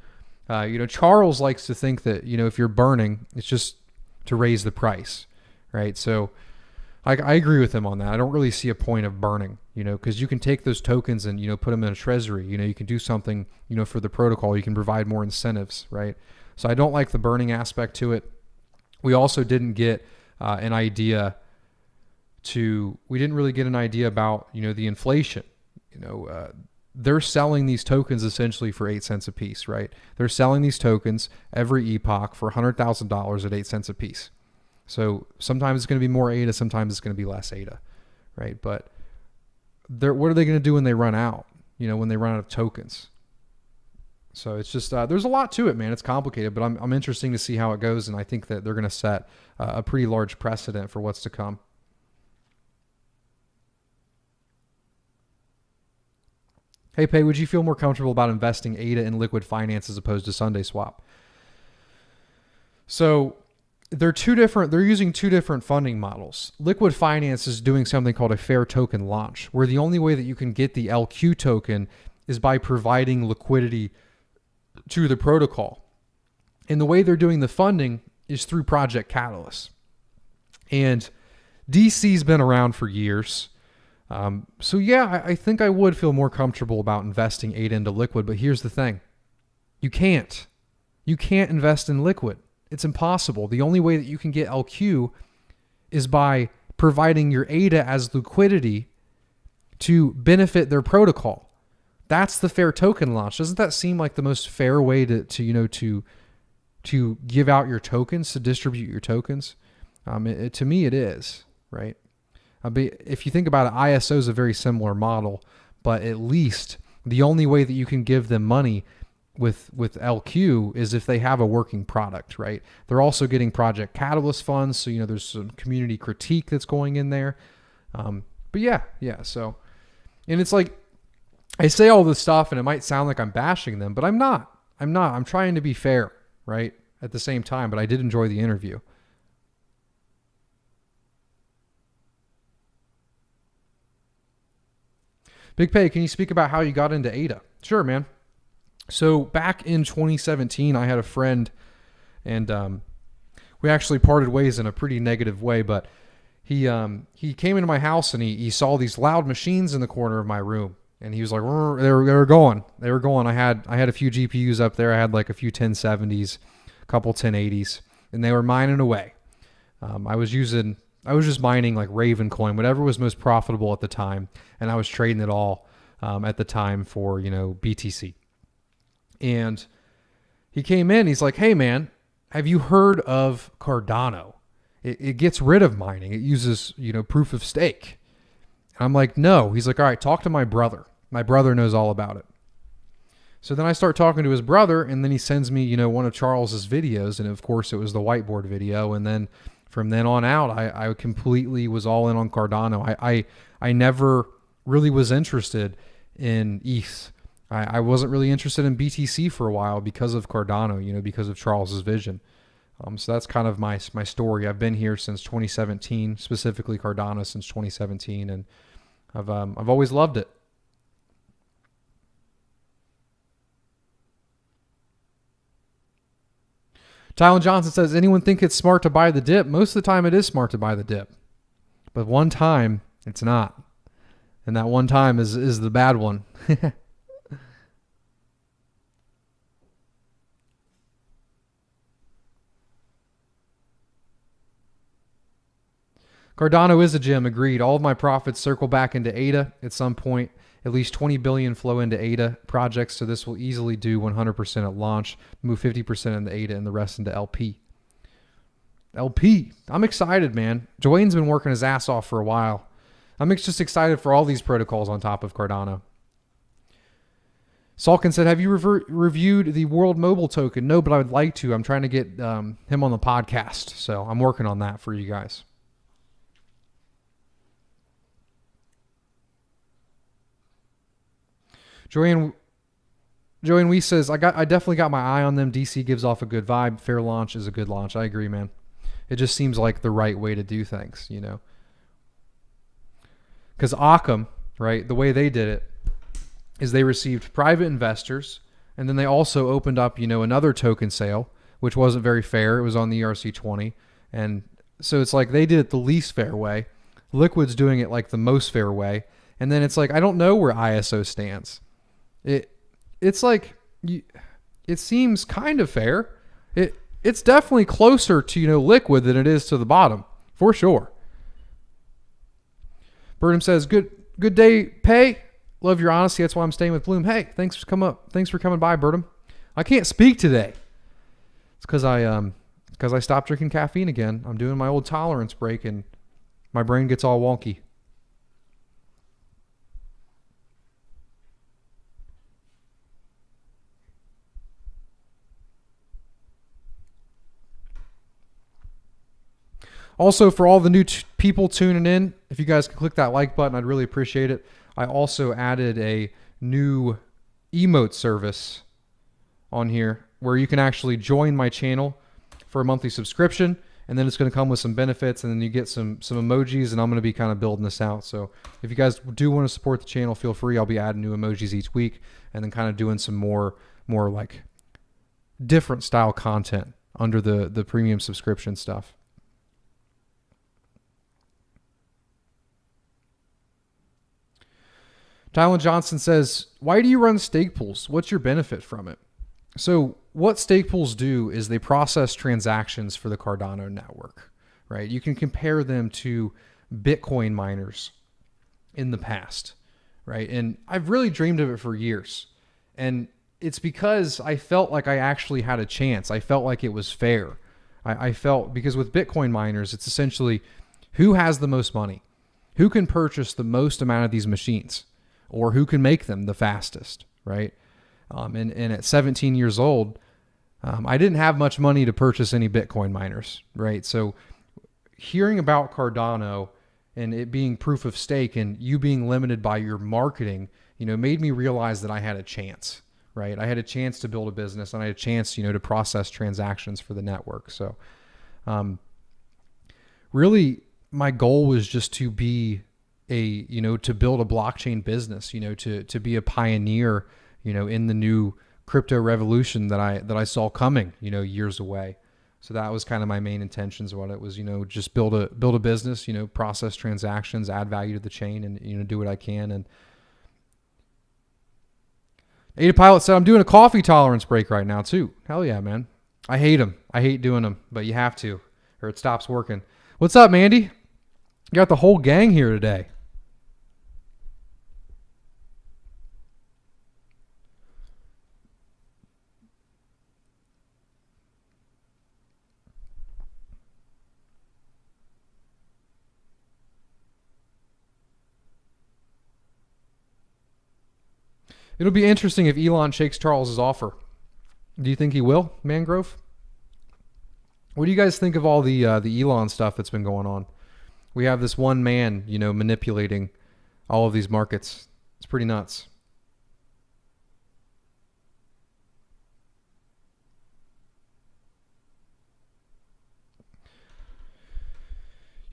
Charles likes to think that, if you're burning, it's just to raise the price, right? So I agree with him on that. I don't really see a point of burning, because you can take those tokens and, put them in a treasury. You can do something, for the protocol. You can provide more incentives, right? So I don't like the burning aspect to it. We also didn't get an idea we didn't really get an idea about, the inflation, they're selling these tokens essentially for 8 cents a piece, right? They're selling these tokens every epoch for $100,000 at 8 cents a piece. So sometimes it's going to be more ADA, sometimes it's going to be less ADA, right? But what are they going to do when they run out? When they run out of tokens. So it's just there's a lot to it, man. It's complicated, but I'm interested to see how it goes, and I think that they're going to set a pretty large precedent for what's to come. Hey, Pay, would you feel more comfortable about investing ADA in liquid finance as opposed to Sunday swap? So they're using two different funding models. Liquid finance is doing something called a fair token launch, where the only way that you can get the LQ token is by providing liquidity to the protocol. And the way they're doing the funding is through Project Catalyst. And DC's been around for years. So yeah, I think I would feel more comfortable about investing ADA into liquid, but here's the thing. You can't invest in liquid. It's impossible. The only way that you can get LQ is by providing your ADA as liquidity to benefit their protocol. That's the fair token launch. Doesn't that seem like the most fair way to give out your tokens, to distribute your tokens? To me, it is, right? If you think about it, ISO is a very similar model, but at least the only way that you can give them money with LQ is if they have a working product, right? They're also getting Project Catalyst funds, so there's some community critique that's going in there. But yeah. So, and it's like I say all this stuff, and it might sound like I'm bashing them, but I'm not. I'm trying to be fair, right? At the same time, but I did enjoy the interview. Big Pay, can you speak about how you got into ADA? Sure, man. So back in 2017, I had a friend and we actually parted ways in a pretty negative way. But he came into my house and he saw these loud machines in the corner of my room, and he was like, they were going. I had a few GPUs up there. I had like a few 1070s, a couple 1080s, and they were mining away. I was just mining like Raven coin, whatever was most profitable at the time, and I was trading it all at the time for, BTC. And he came in, he's like, "Hey man, have you heard of Cardano? It gets rid of mining. It uses, proof of stake." And I'm like, "No." He's like, "All right, talk to my brother. My brother knows all about it." So then I start talking to his brother, and then he sends me, one of Charles's videos, and of course it was the whiteboard video. And then from then on out, I completely was all in on Cardano. I never really was interested in ETH. I wasn't really interested in BTC for a while because of Cardano, because of Charles's vision. So that's kind of my story. I've been here since 2017, specifically Cardano since 2017, and I've always loved it. Tylen Johnson says, "Anyone think it's smart to buy the dip?" Most of the time it is smart to buy the dip, but one time it's not. And that one time is the bad one. Cardano is a gem, agreed. All of my profits circle back into ADA at some point. At least 20 billion flow into ADA projects, so this will easily do 100% at launch, move 50% into ADA and the rest into LP. I'm excited, man. Dwayne's been working his ass off for a while. I'm just excited for all these protocols on top of Cardano. Salkin said, "Have you reviewed the World Mobile token?" No, but I would like to. I'm trying to get him on the podcast, so I'm working on that for you guys. Joanne Wee says, I definitely got my eye on them. DC gives off a good vibe. Fair launch is a good launch. I agree, man. It just seems like the right way to do things, Because Occam, right, the way they did it is they received private investors, and then they also opened up, another token sale, which wasn't very fair. It was on the ERC20. And so it's like they did it the least fair way. Liquid's doing it like the most fair way. And then it's like, I don't know where ISO stands. It's like, it seems kind of fair. It's definitely closer to, Liquid than it is to the bottom, for sure. Burnham says, good day, Pay. Love your honesty. That's why I'm staying with Bloom. Hey, thanks for coming by, Burnham. I can't speak today. It's because I stopped drinking caffeine again. I'm doing my old tolerance break, and my brain gets all wonky. Also, for all the new people tuning in, if you guys could click that like button, I'd really appreciate it. I also added a new emote service on here where you can actually join my channel for a monthly subscription, and then it's going to come with some benefits, and then you get some emojis, and I'm going to be kind of building this out. So if you guys do want to support the channel, feel free. I'll be adding new emojis each week, and then kind of doing some more like different style content under the premium subscription stuff. Tylen Johnson says, "Why do you run stake pools? What's your benefit from it?" So what stake pools do is they process transactions for the Cardano network, right? You can compare them to Bitcoin miners in the past, right? And I've really dreamed of it for years. And it's because I felt like I actually had a chance. I felt like it was fair. I felt, because with Bitcoin miners, it's essentially who has the most money, who can purchase the most amount of these machines, or who can make them the fastest, right? And at 17 years old, I didn't have much money to purchase any Bitcoin miners, right? So hearing about Cardano and it being proof of stake and you being limited by your marketing, made me realize that I had a chance, right? I had a chance to build a business, and I had a chance, to process transactions for the network. So really my goal was just to be to build a blockchain business, to be a pioneer, in the new crypto revolution that I saw coming, years away. So that was kind of my main intentions. What it was, just build a business, process transactions, add value to the chain, and do what I can. And Ada Pilot said, I'm doing a coffee tolerance break right now too. Hell yeah, man. I hate them. I hate doing them, but you have to, or it stops working. What's up, Mandy? You got the whole gang here today. It'll be interesting if Elon shakes Charles's offer. Do you think he will, Mangrove? What do you guys think of all the Elon stuff that's been going on? We have this one man, manipulating all of these markets. It's pretty nuts.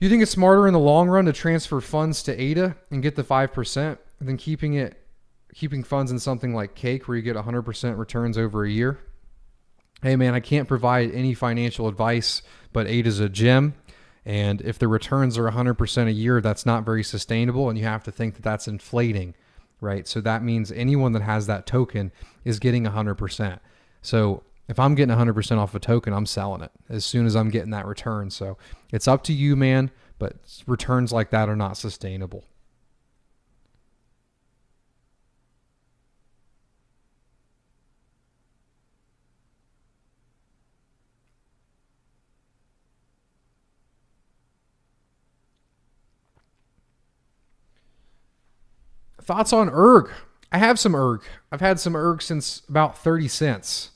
You think it's smarter in the long run to transfer funds to ADA and get the 5% than keeping funds in something like Cake where you get 100% returns over a year? Hey man, I can't provide any financial advice, but ADA's a gem. And if the returns are 100% a year, that's not very sustainable. And you have to think that that's inflating, right? So that means anyone that has that token is getting 100%. So if I'm getting 100% off a token, I'm selling it as soon as I'm getting that return. So it's up to you, man. But returns like that are not sustainable. Thoughts on ERG? I have some ERG. I've had some ERG since about 30 cents.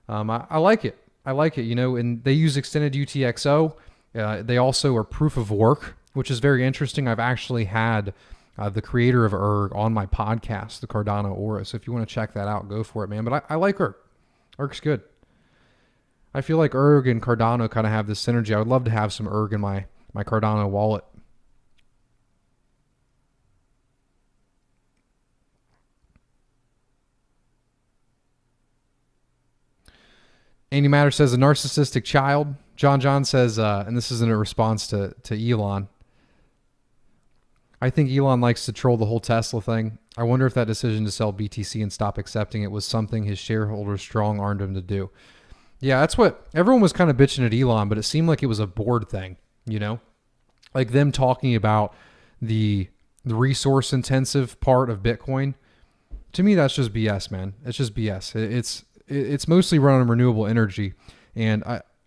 I like it. I like it, and they use extended UTXO. They also are proof of work, which is very interesting. I've actually had the creator of ERG on my podcast, the Cardano Aura. So if you want to check that out, go for it, man. But I like ERG. ERG's good. I feel like ERG and Cardano kind of have this synergy. I would love to have some ERG in my Cardano wallet. Andy Matter says, a narcissistic child. John says, and this isn't a response to Elon. I think Elon likes to troll the whole Tesla thing. I wonder if that decision to sell BTC and stop accepting it was something his shareholders strong-armed him to do. Yeah, that's what everyone was kind of bitching at Elon, but it seemed like it was a board thing, like them talking about the resource-intensive part of Bitcoin. To me, that's just BS, man. It's just BS. It's mostly run on renewable energy. And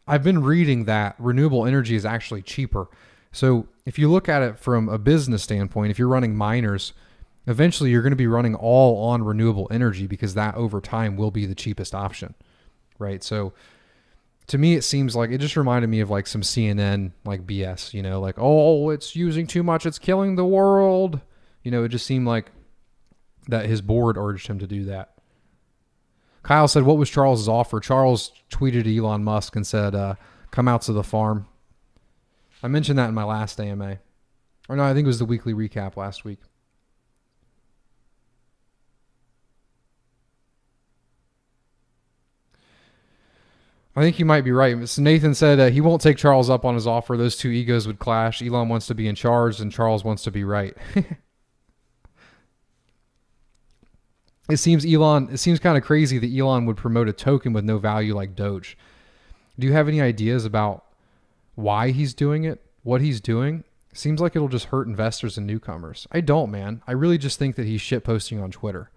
I've been reading that renewable energy is actually cheaper. So if you look at it from a business standpoint, if you're running miners, eventually you're going to be running all on renewable energy because that over time will be the cheapest option, right? So to me, it seems like it just reminded me of like some CNN like BS, like, oh, it's using too much, it's killing the world. It just seemed like that his board urged him to do that. Kyle said, what was Charles's offer? Charles tweeted Elon Musk and said, come out to the farm. I mentioned that in my last AMA. Or no, I think it was the weekly recap last week. I think you might be right. So Nathan said he won't take Charles up on his offer. Those two egos would clash. Elon wants to be in charge and Charles wants to be right. It seems kind of crazy that Elon would promote a token with no value like Doge. Do you have any ideas about why he's doing it? What he's doing? Seems like it'll just hurt investors and newcomers. I don't, man. I really just think that he's shitposting on Twitter.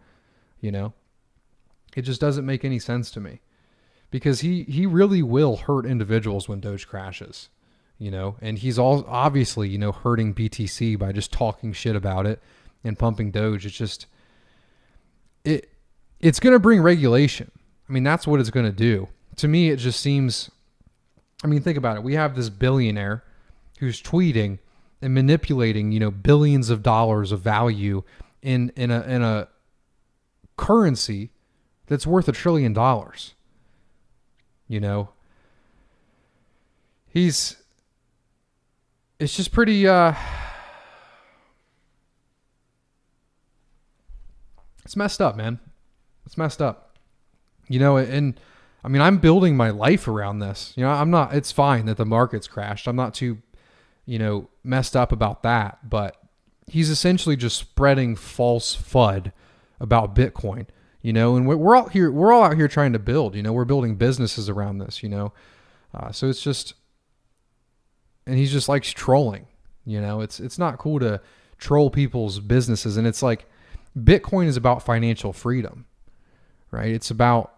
It just doesn't make any sense to me. Because he really will hurt individuals when Doge crashes. And he's all obviously, hurting BTC by just talking shit about it and pumping Doge. It's just it's going to bring regulation. I mean, that's what it's going to do. To me, it just seems, think about it. We have this billionaire who's tweeting and manipulating, billions of dollars of value in a currency that's worth $1 trillion. It's just pretty, it's messed up, man. It's messed up. And I mean, I'm building my life around this. It's fine that the market's crashed. I'm not too, messed up about that, but he's essentially just spreading false FUD about Bitcoin, and we're all out here trying to build, we're building businesses around this, so it's just, and he's just likes trolling, it's not cool to troll people's businesses. And it's like, Bitcoin is about financial freedom, right? It's about,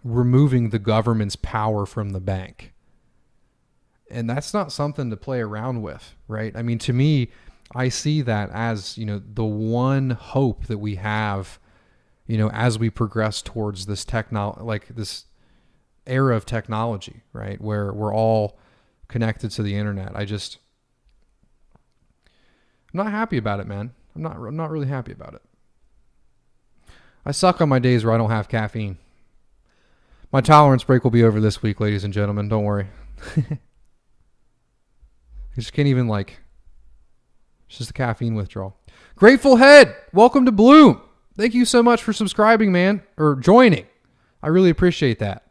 removing the government's power from the bank. And that's not something to play around with, right? I mean, to me, I see that as, the one hope that we have, as we progress towards this this era of technology, right? Where we're all connected to the internet. I'm not happy about it, man. I'm not really happy about it. I suck on my days where I don't have caffeine. My tolerance break will be over this week, ladies and gentlemen. Don't worry. I just can't even it's just a caffeine withdrawal. Grateful Head, welcome to Bloom. Thank you so much for subscribing, man, or joining. I really appreciate that.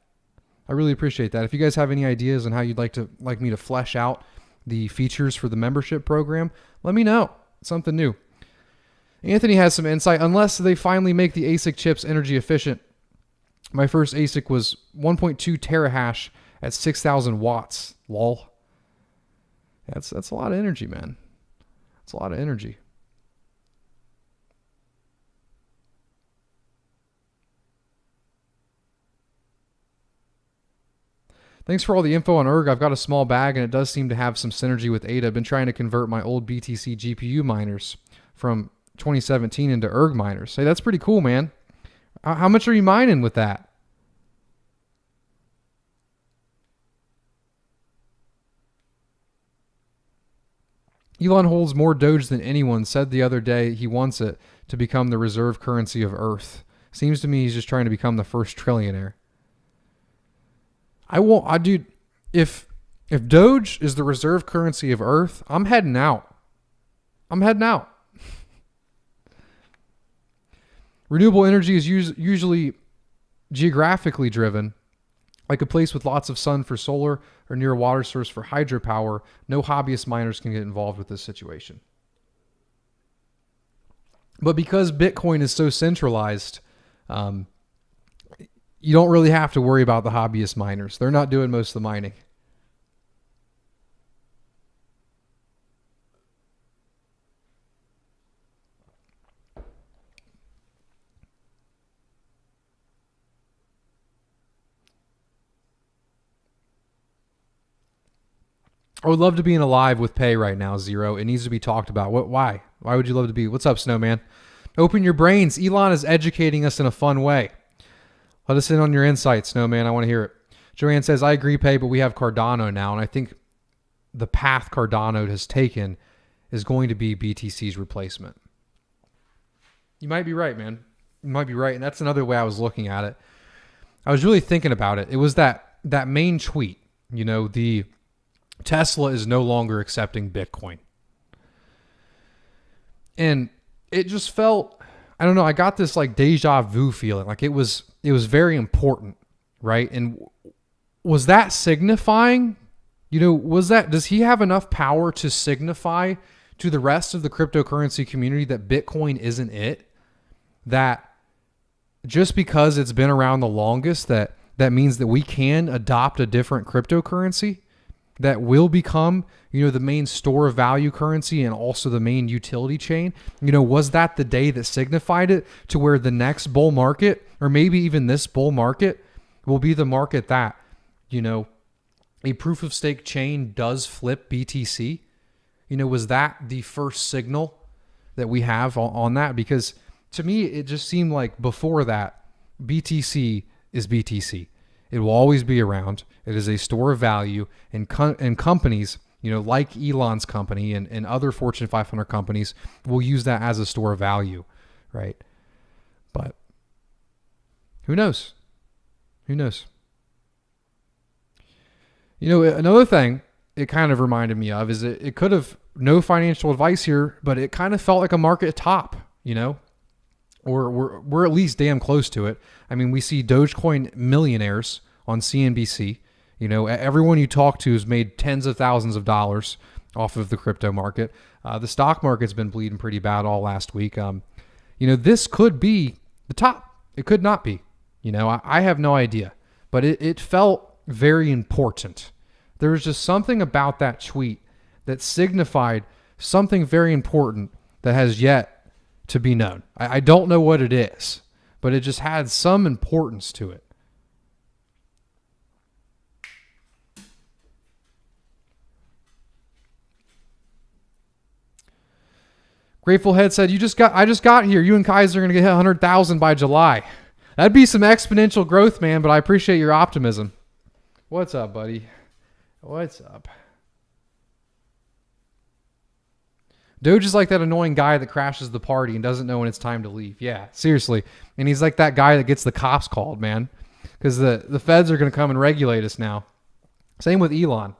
If you guys have any ideas on how you'd like me to flesh out the features for the membership program, let me know. It's something new. Anthony has some insight. Unless they finally make the ASIC chips energy efficient. My first ASIC was 1.2 terahash at 6,000 watts. Lol. That's a lot of energy, man. That's a lot of energy. Thanks for all the info on ERG. I've got a small bag, and it does seem to have some synergy with ADA. I've been trying to convert my old BTC GPU miners from 2017 into ERG miners. Hey, that's pretty cool, man. How much are you mining with that? Elon holds more Doge than anyone. Said the other day he wants it to become the reserve currency of Earth. Seems to me he's just trying to become the first trillionaire. Dude, if Doge is the reserve currency of Earth, I'm heading out. Renewable energy is usually geographically driven, like a place with lots of sun for solar or near a water source for hydropower. No hobbyist miners can get involved with this situation. But because Bitcoin is so centralized, you don't really have to worry about the hobbyist miners. They're not doing most of the mining. I would love to be in a live with Pay right now, Zero. It needs to be talked about. Why? Why would you love to be? What's up, Snowman? Open your brains. Elon is educating us in a fun way. Let us in on your insights, Snowman. I want to hear it. Joanne says, I agree, Pay, but we have Cardano now, and I think the path Cardano has taken is going to be BTC's replacement. You might be right, man. You might be right, and that's another way I was looking at it. I was really thinking about it. It was that main tweet, the Tesla is no longer accepting Bitcoin. And it just felt, I don't know, I got this deja vu feeling. It was very important, right? And was that signifying, does he have enough power to signify to the rest of the cryptocurrency community that Bitcoin isn't it? That just because it's been around the longest, that means that we can adopt a different cryptocurrency that will become, the main store of value currency and also the main utility chain? Was that the day that signified it to where the next bull market, or maybe even this bull market, will be the market that, a proof of stake chain does flip BTC? Was that the first signal that we have on that? Because to me, it just seemed like before that, BTC is BTC. It will always be around. It is a store of value, and companies, like Elon's company and other Fortune 500 companies will use that as a store of value, right? But who knows? Another thing it kind of reminded me of is it could have, no financial advice here, but it kind of felt like a market top, or we're at least damn close to it. I mean, we see Dogecoin millionaires on CNBC. You know, everyone you talk to has made tens of thousands of dollars off of the crypto market. The stock market's been bleeding pretty bad all last week. You know, this could be the top. It could not be. You know, I have no idea. But it felt very important. There was just something about that tweet that signified something very important that has yet to be known. I don't know what it is, but it just had some importance to it. Grateful Head said, I just got here. You and Kaiser are going to get 100,000 by July. That'd be some exponential growth, man, but I appreciate your optimism. What's up, buddy? What's up? Doge is like that annoying guy that crashes the party and doesn't know when it's time to leave. Yeah, seriously. And he's like that guy that gets the cops called, man, because the feds are going to come and regulate us now. Same with Elon.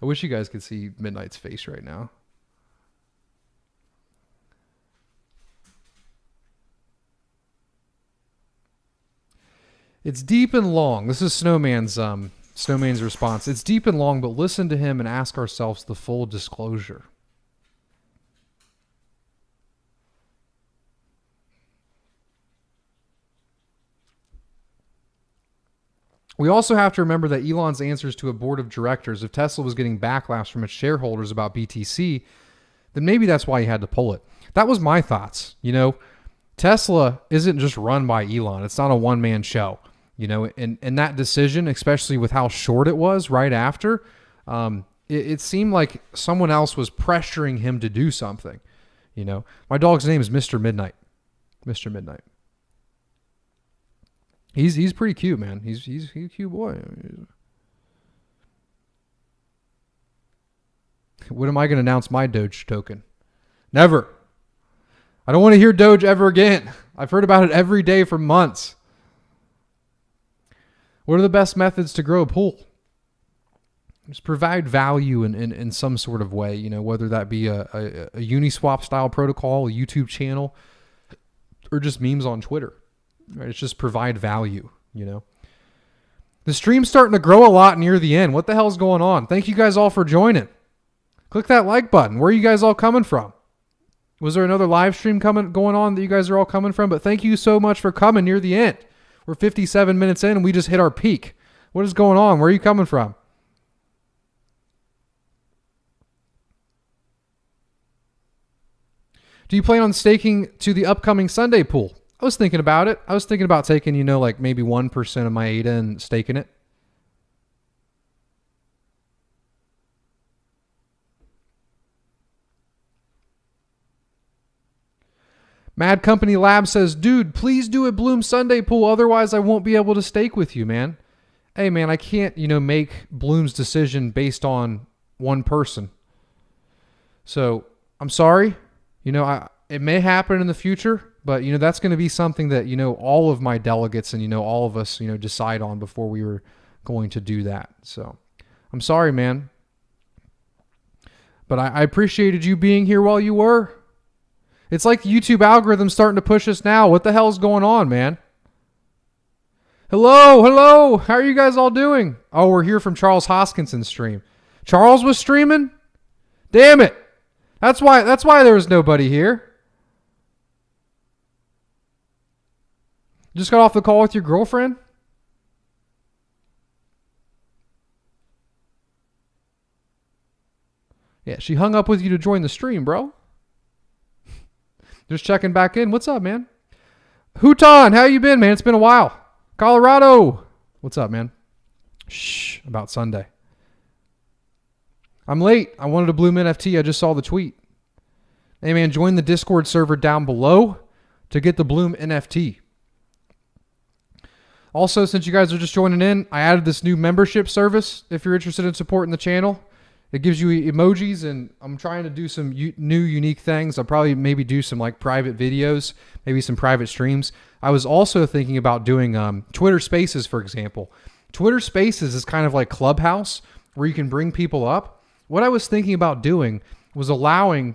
I wish you guys could see Midnight's face right now. It's deep and long. This is Snowman's response. It's deep and long, but listen to him and ask ourselves the full disclosure. We also have to remember that Elon's answers to a board of directors, if Tesla was getting backlash from its shareholders about BTC, then maybe that's why he had to pull it. That was my thoughts. You know, Tesla isn't just run by Elon. It's not a one-man show. You know, and that decision, especially with how short it was right after, it seemed like someone else was pressuring him to do something. You know, my dog's name is Mr. Midnight. Mr. Midnight. He's pretty cute, man. He's a cute boy. When am I going to announce my Doge token? Never. I don't want to hear Doge ever again. I've heard about it every day for months. What are the best methods to grow a pool? Just provide value in some sort of way, you know, whether that be a Uniswap style protocol, a YouTube channel, or just memes on Twitter. Right? It's just provide value, you know. The stream's starting to grow a lot near the end. What the hell's going on? Thank you guys all for joining. Click that like button. Where are you guys all coming from? Was there another live stream going on that you guys are all coming from? But thank you so much for coming near the end. We're 57 minutes in and we just hit our peak. What is going on? Where are you coming from? Do you plan on staking to the upcoming Sunday pool? I was thinking about it. I was thinking about taking, you know, like maybe 1% of my ADA and staking it. Mad Company Lab says, dude, please do a Bloom Sunday pool. Otherwise, I won't be able to stake with you, man. Hey, man, I can't, you know, make Bloom's decision based on one person. So I'm sorry. You know, it may happen in the future, but, you know, that's going to be something that, you know, all of my delegates and, you know, all of us, you know, decide on before we were going to do that. So I'm sorry, man. But I appreciated you being here while you were. It's like the YouTube algorithm starting to push us now. What the hell's going on, man? Hello. How are you guys all doing? Oh, we're here from Charles Hoskinson's stream. Charles was streaming? Damn it. That's why there was nobody here. Just got off the call with your girlfriend? Yeah, she hung up with you to join the stream, bro. Just checking back in. What's up, man? Houghton, how you been, man? It's been a while. Colorado. What's up, man? Shh, about Sunday. I'm late. I wanted a Bloom NFT. I just saw the tweet. Hey, man, join the Discord server down below to get the Bloom NFT. Also, since you guys are just joining in, I added this new membership service if you're interested in supporting the channel. It gives you emojis, and I'm trying to do some new unique things. I'll probably maybe do some like private videos, maybe some private streams. I was also thinking about doing Twitter Spaces, for example. Twitter Spaces is kind of like Clubhouse where you can bring people up. What I was thinking about doing was allowing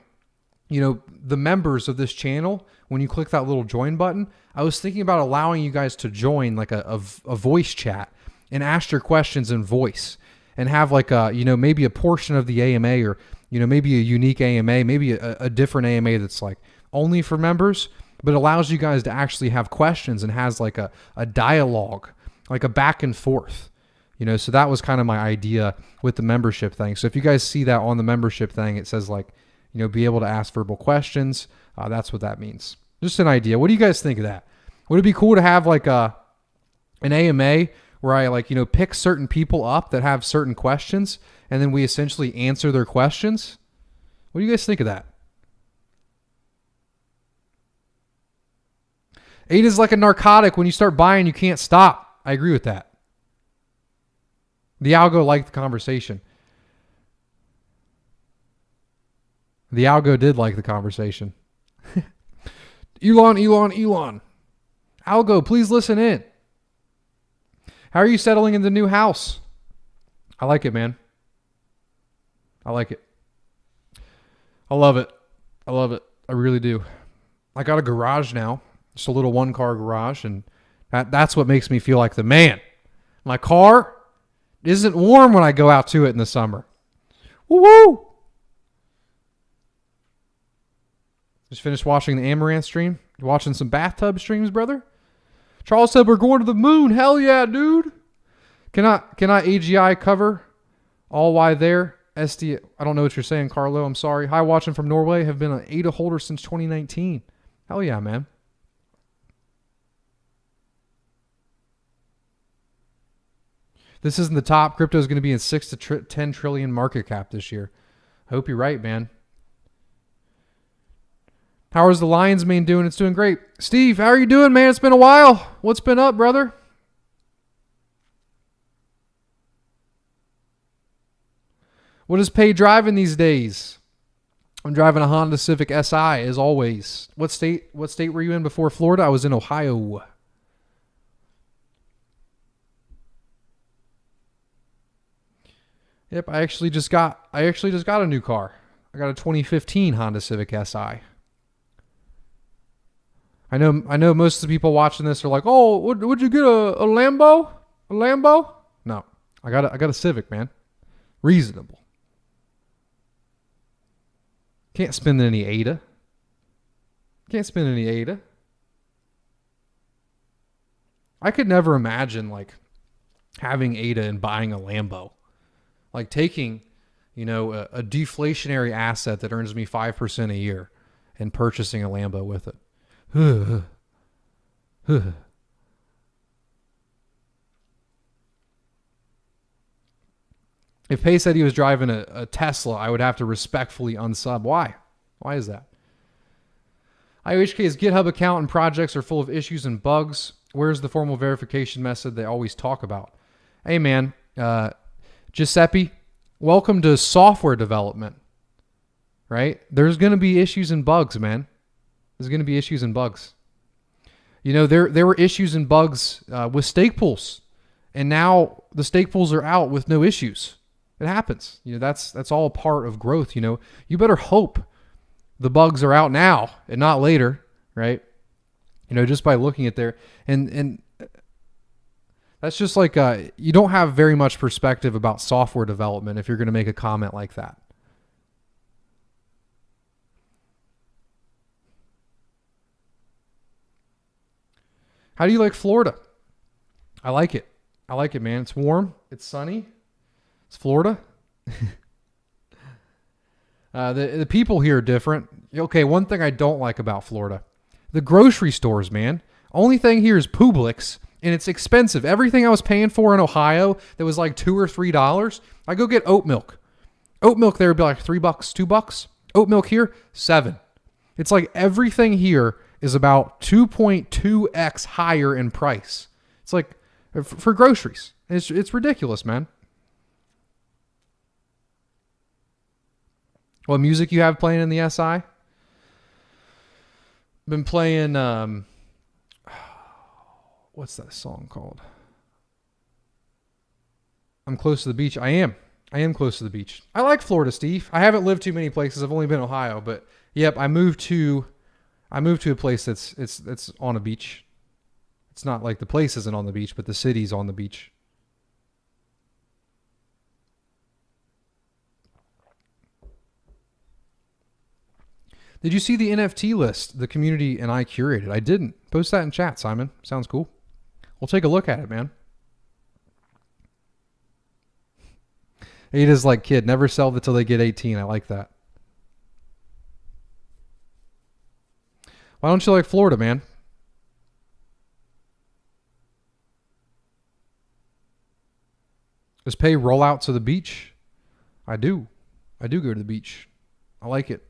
the members of this channel, when you click that little join button, I was thinking about allowing you guys to join like a voice chat and ask your questions in voice and have like maybe a portion of the AMA or, maybe a unique AMA, maybe a different AMA that's like only for members, but allows you guys to actually have questions and has like a dialogue, like a back and forth, so that was kind of my idea with the membership thing. So if you guys see that on the membership thing, it says like, be able to ask verbal questions. That's what that means. Just an idea. What do you guys think of that? Would it be cool to have like an AMA where I pick certain people up that have certain questions and then we essentially answer their questions? What do you guys think of that? ADA is like a narcotic. When you start buying, you can't stop. I agree with that. The algo liked the conversation. The algo did like the conversation. Elon. Algo, please listen in. How are you settling in the new house? I like it, man. I like it. I love it. I really do. I got a garage now. Just a little one-car garage, and that's what makes me feel like the man. My car isn't warm when I go out to it in the summer. Woo-woo! Just finished watching the Amaranth stream. You watching some bathtub streams, brother? Charles said we're going to the moon. Hell yeah, dude. Can I AGI cover all why there? SD, I don't know what you're saying, Carlo. I'm sorry. Hi, watching from Norway. Have been an ADA holder since 2019. Hell yeah, man. This isn't the top. Crypto is going to be in 6 to 10 trillion market cap this year. I hope you're right, man. How is the Lions Mane doing? It's doing great. Steve, how are you doing, man? It's been a while. What's been up, brother? What is Pay driving these days? I'm driving a Honda Civic Si, as always. What state were you in before Florida? I was in Ohio. Yep, I actually just got a new car. I got a 2015 Honda Civic Si. I know most of the people watching this are like, "Oh, would you get a Lambo? A Lambo?" No. I got a Civic, man. Reasonable. Can't spend any ADA. I could never imagine like having ADA and buying a Lambo. Like taking, a deflationary asset that earns me 5% a year and purchasing a Lambo with it. If Pay said he was driving a Tesla, I would have to respectfully unsub. Why? Why is that? IOHK's GitHub account and projects are full of issues and bugs. Where's the formal verification method they always talk about? Hey, man. Giuseppe, welcome to software development, right? There's going to be issues and bugs, man. There's going to be issues and bugs. There were issues and bugs with stake pools, and now the stake pools are out with no issues. It happens. That's all part of growth. You better hope the bugs are out now and not later, right? Just by looking at there and that's just like you don't have very much perspective about software development if you're going to make a comment like that. How do you like Florida? I like it. I like it, man. It's warm. It's sunny. It's Florida. The people here are different. Okay, one thing I don't like about Florida. The grocery stores, man. Only thing here is Publix. And it's expensive. Everything I was paying for in Ohio that was like $2 or $3, I go get oat milk. Oat milk there would be like $3, $2. Oat milk here, $7. It's like everything here is about 2.2x higher in price. It's like for groceries. It's ridiculous, man. What music you have playing in the SI? Been playing what's that song called? I'm close to the beach. I am. I am close to the beach. I like Florida, Steve. I haven't lived too many places. I've only been in Ohio, but yep, I moved to a place that's on a beach. It's not like the place isn't on the beach, but the city's on the beach. Did you see the NFT list the community and I curated? I didn't. Post that in chat, Simon. Sounds cool. We'll take a look at it, man. Ada's like, kid, never sell it till they get 18. I like that. Why don't you like Florida, man? Does Pay roll out to the beach? I do. I do go to the beach. I like it.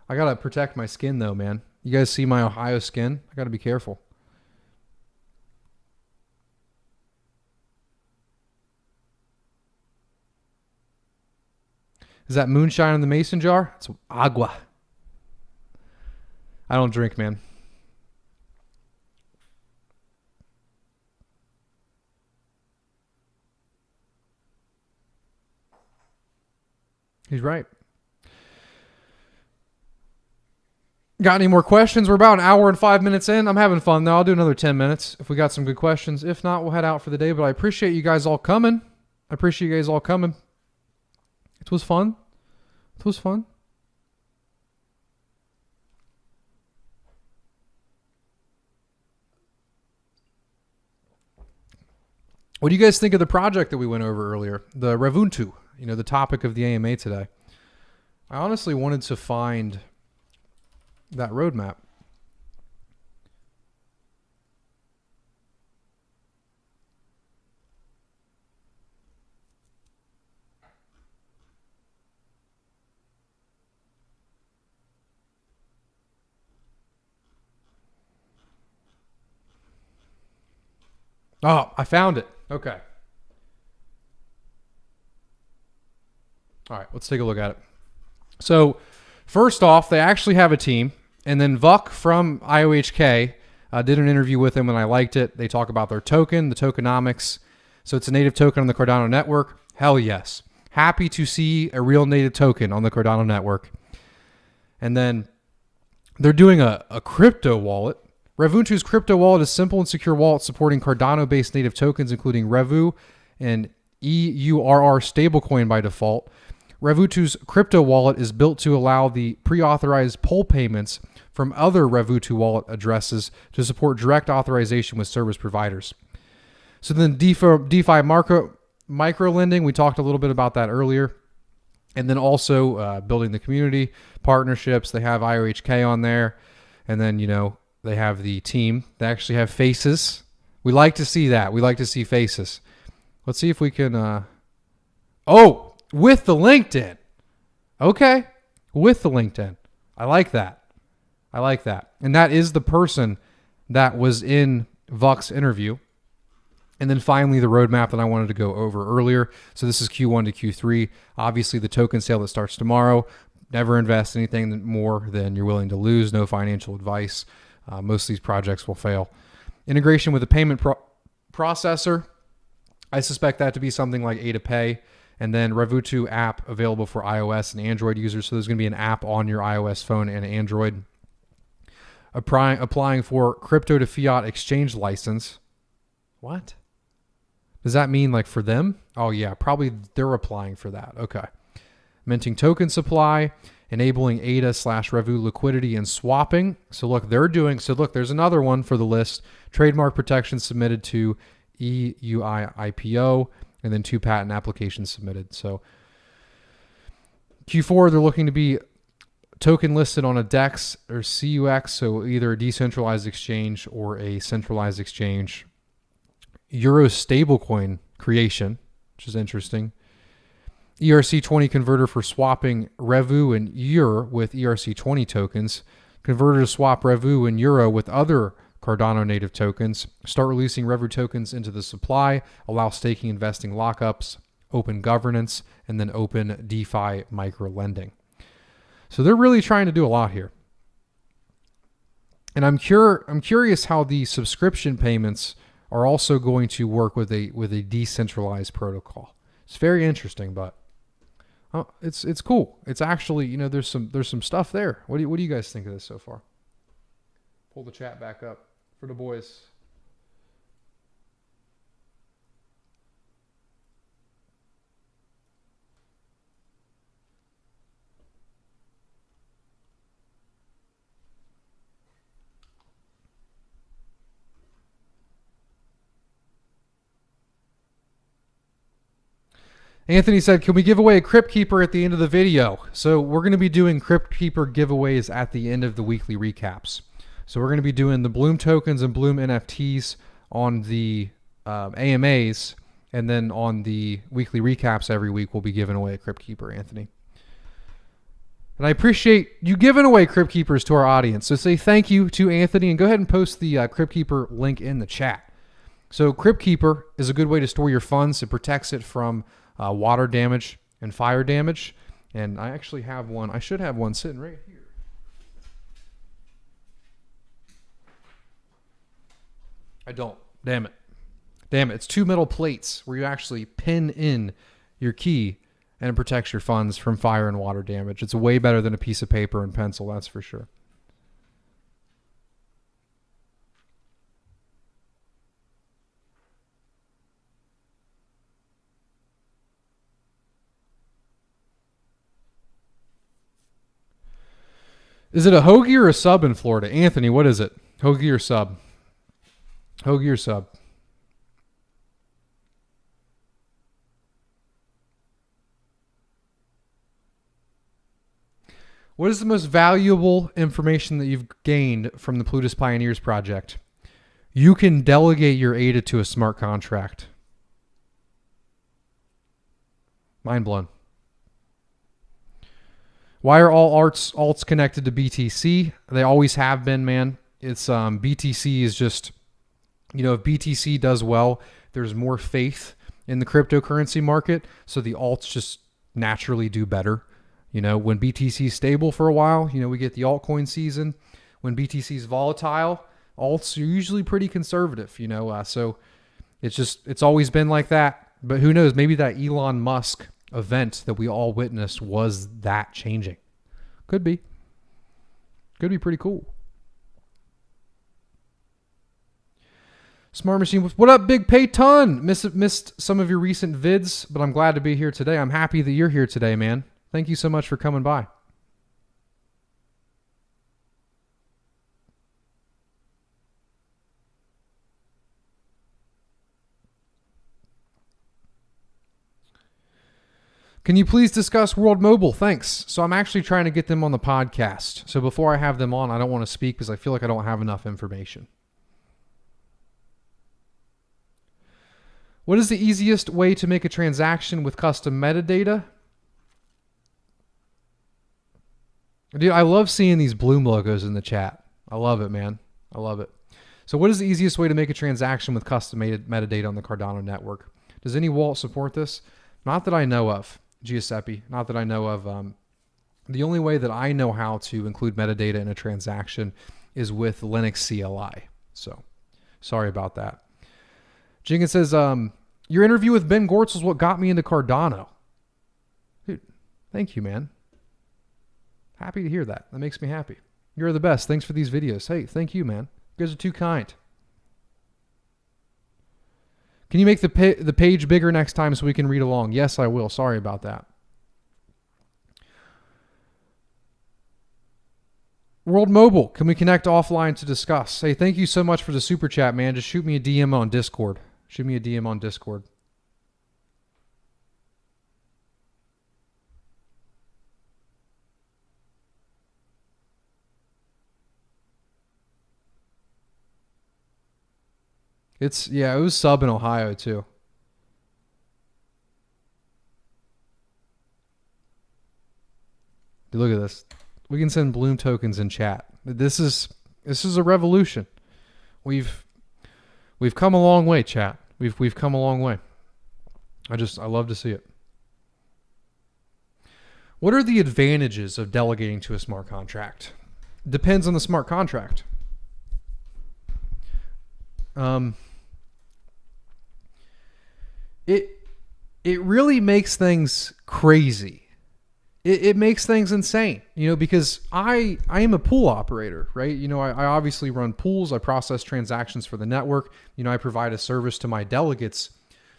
I got to protect my skin, though, man. You guys see my Ohio skin? I got to be careful. Is that moonshine in the mason jar? It's agua. I don't drink, man. He's right. Got any more questions? We're about an hour and 5 minutes in. I'm having fun, though. I'll do another 10 minutes if we got some good questions. If not, we'll head out for the day. But I appreciate you guys all coming. It was fun. It was fun. What do you guys think of the project that we went over earlier? The Revunto, the topic of the AMA today. I honestly wanted to find that roadmap. Oh, I found it. Okay. All right, let's take a look at it. So first off, they actually have a team. And then Vuck from IOHK did an interview with him, and I liked it. They talk about their token, the tokenomics. So it's a native token on the Cardano network. Hell yes. Happy to see a real native token on the Cardano network. And then they're doing a crypto wallet. Revunto's crypto wallet is a simple and secure wallet supporting Cardano-based native tokens, including Revu and EURR stablecoin by default. Revunto's crypto wallet is built to allow the pre-authorized poll payments from other Revunto wallet addresses to support direct authorization with service providers. So then DeFi micro lending, we talked a little bit about that earlier. And then also building the community partnerships. They have IOHK on there. And then, they have the team. They actually have faces. We like to see that. We like to see faces. Let's see if we can... with the LinkedIn. Okay. With the LinkedIn. I like that. And that is the person that was in Vuck's interview. And then finally, the roadmap that I wanted to go over earlier. So this is Q1 to Q3. Obviously, the token sale that starts tomorrow. Never invest anything more than you're willing to lose. No financial advice. Most of these projects will fail. Integration with a payment processor. I suspect that to be something like Ada Pay. And then Revunto app available for iOS and Android users. So there's going to be an app on your iOS phone and Android. Applying for crypto to fiat exchange license. What? Does that mean like for them? Oh yeah, probably they're applying for that. Okay. Minting token supply, enabling ADA/Revu liquidity and swapping. So look, there's another one for the list. Trademark protection submitted to EUI IPO, and then 2 patent applications submitted. So Q4, they're looking to be token listed on a DEX or CUX, so either a decentralized exchange or a centralized exchange. Euro stablecoin creation, which is interesting. ERC20 converter for swapping Revu and EUR with ERC20 tokens. Converter to swap Revu and Euro with other Cardano native tokens. Start releasing Revu tokens into the supply. Allow staking, investing lockups, open governance, and then open DeFi micro lending. So they're really trying to do a lot here. And I'm curious how the subscription payments are also going to work with a decentralized protocol. It's very interesting, but it's cool. It's actually, you know, there's some stuff there. What do you guys think of this so far? Pull the chat back up for the boys. Anthony said, can we give away a Crypt Keeper at the end of the video? So we're going to be doing Crypt Keeper giveaways at the end of the weekly recaps. So we're going to be doing the Bloom tokens and Bloom NFTs on the AMAs, and then on the weekly recaps every week, we'll be giving away a Crypt Keeper, Anthony. And I appreciate you giving away Crypt Keepers to our audience. So say thank you to Anthony, and go ahead and post the Crypt Keeper link in the chat. So Crypt Keeper is a good way to store your funds. It protects it from water damage and fire damage. And I actually have one. I should have one sitting right here. I don't. Damn it. Damn it. It's 2 metal plates where you actually pin in your key, and it protects your funds from fire and water damage. It's way better than a piece of paper and pencil, that's for sure. Is it a hoagie or a sub in Florida? Anthony, what is it? Hoagie or sub? Hoagie or sub? What is the most valuable information that you've gained from the Plutus Pioneers project? You can delegate your ADA to a smart contract. Mind blown. Why are all alts connected to BTC? They always have been, man. It's BTC is just, you know, if BTC does well, there's more faith in the cryptocurrency market, so the alts just naturally do better. You know, when BTC is stable for a while, you know, we get the altcoin season. When BTC is volatile, alts are usually pretty conservative, you know. So it's always been like that. But who knows? Maybe that Elon Musk event that we all witnessed was that changing. Could be. Could be pretty cool. Smart Machine, what up, Big Peyton? Missed some of your recent vids, but I'm glad to be here today. I'm happy that you're here today, man. Thank you so much for coming by. Can you please discuss World Mobile? Thanks. So I'm actually trying to get them on the podcast. So before I have them on, I don't want to speak because I feel like I don't have enough information. What is the easiest way to make a transaction with custom metadata? Dude, I love seeing these Bloom logos in the chat. I love it, man. I love it. So what is the easiest way to make a transaction with custom metadata on the Cardano network? Does any wallet support this? Not that I know of, Giuseppe. Not that I know of. The only way that I know how to include metadata in a transaction is with Linux CLI. So sorry about that. Jenkins says, your interview with Ben Gortz was what got me into Cardano. Dude, thank you, man. Happy to hear that. That makes me happy. You're the best. Thanks for these videos. Hey, thank you, man. You guys are too kind. Can you make the page bigger next time so we can read along? Yes, I will. Sorry about that. World Mobile, can we connect offline to discuss? Hey, thank you so much for the super chat, man. Just shoot me a DM on Discord. Shoot me a DM on Discord. Yeah, it was sub in Ohio too. Dude, look at this. We can send Bloom tokens in chat. This is a revolution. We've come a long way, chat. We've come a long way. I love to see it. What are the advantages of delegating to a smart contract? Depends on the smart contract. it really makes things crazy. It makes things insane, because I am a pool operator, right? I obviously run pools. I process transactions for the network. I provide a service to my delegates.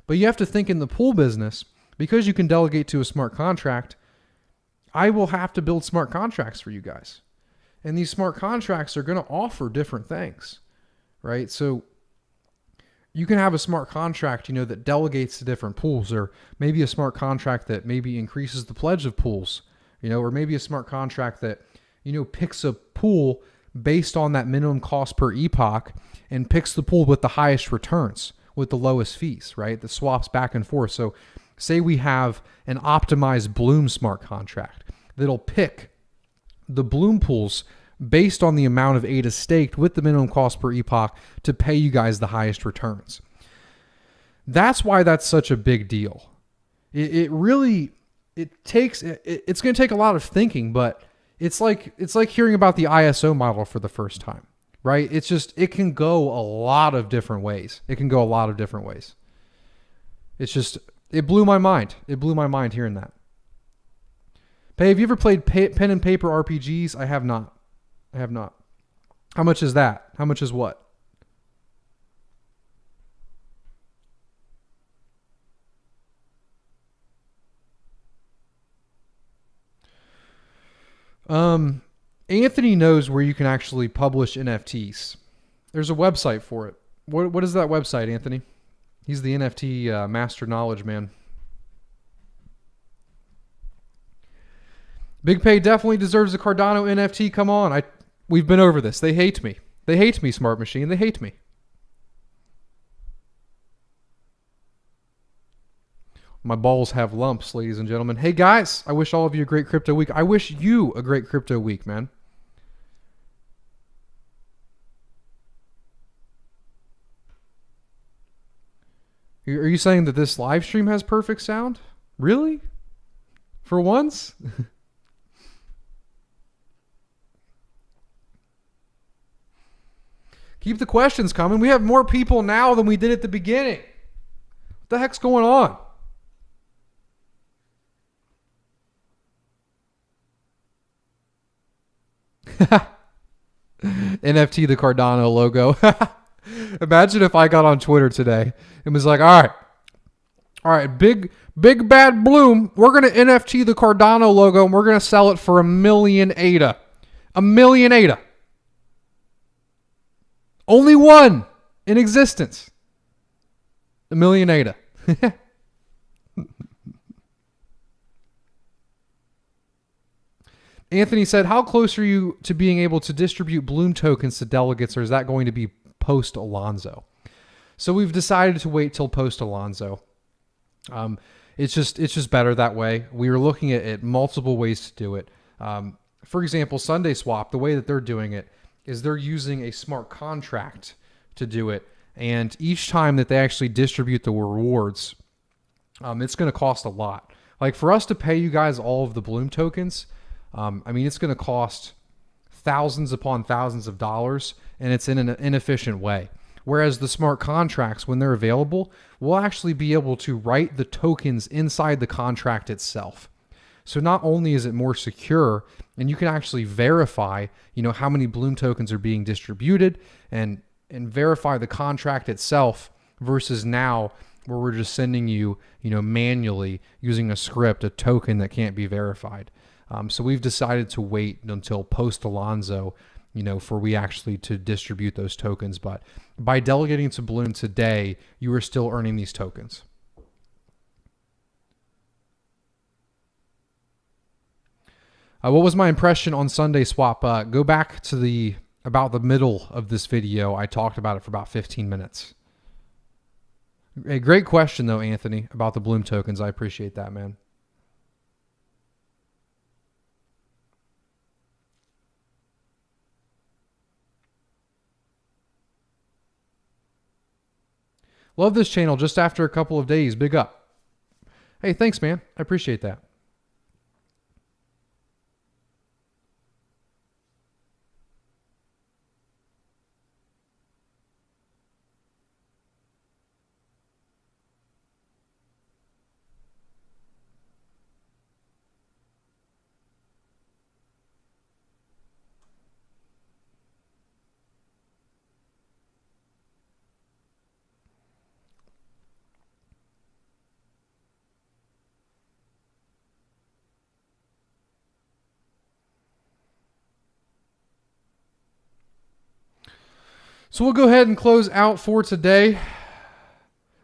But you have to think in the pool business, because you can delegate to a smart contract, I will have to build smart contracts for you guys. And these smart contracts are going to offer different things, right? So you can have a smart contract, that delegates to different pools, or maybe a smart contract that maybe increases the pledge of pools, or maybe a smart contract that, picks a pool based on that minimum cost per epoch and picks the pool with the highest returns, with the lowest fees, right? The swaps back and forth. So say we have an optimized Bloom smart contract that'll pick the Bloom pools based on the amount of ADA staked with the minimum cost per epoch to pay you guys the highest returns. That's why that's such a big deal. It's going to take a lot of thinking, but it's like hearing about the ISO model for the first time, right? It can go a lot of different ways. It blew my mind. It blew my mind hearing that. Pay, have you ever played pen and paper RPGs? I have not. How much is that? How much is what? Anthony knows where you can actually publish NFTs. There's a website for it. What is that website, Anthony? He's the NFT master knowledge man. Big Pay definitely deserves a Cardano NFT. Come on. We've been over this. They hate me. Smart Machine. They hate me. My balls have lumps, ladies and gentlemen. Hey, guys, I wish all of you a great crypto week. I wish you a great crypto week, man. Are you saying that this live stream has perfect sound? Really? For once? Keep the questions coming. We have more people now than we did at the beginning. What the heck's going on? NFT the Cardano logo. Imagine if I got on Twitter today and was like, all right, big bad Bloom, we're going to NFT the Cardano logo and we're going to sell it for 1 million ADA. 1 million ADA. Only one in existence. 1 million ADA. Anthony said, how close are you to being able to distribute Bloom tokens to delegates, or is that going to be post Alonzo? So we've decided to wait till post Alonzo. It's just better that way. We were looking at multiple ways to do it. For example, Sunday Swap, the way that they're doing it is they're using a smart contract to do it. And each time that they actually distribute the rewards, it's going to cost a lot. Like for us to pay you guys all of the Bloom tokens, it's going to cost thousands upon thousands of dollars, and it's in an inefficient way. Whereas the smart contracts, when they're available, we'll actually be able to write the tokens inside the contract itself. So not only is it more secure, and you can actually verify, how many Bloom tokens are being distributed and verify the contract itself versus now where we're just sending you, manually using a script, a token that can't be verified. So we've decided to wait until post Alonzo, for we actually to distribute those tokens. But by delegating to Bloom today, you are still earning these tokens. What was my impression on Sunday Swap? Go back to about the middle of this video. I talked about it for about 15 minutes. A great question, though, Anthony, about the Bloom tokens. I appreciate that, man. Love this channel just after a couple of days. Big up. Hey, thanks, man. I appreciate that. So we'll go ahead and close out for today.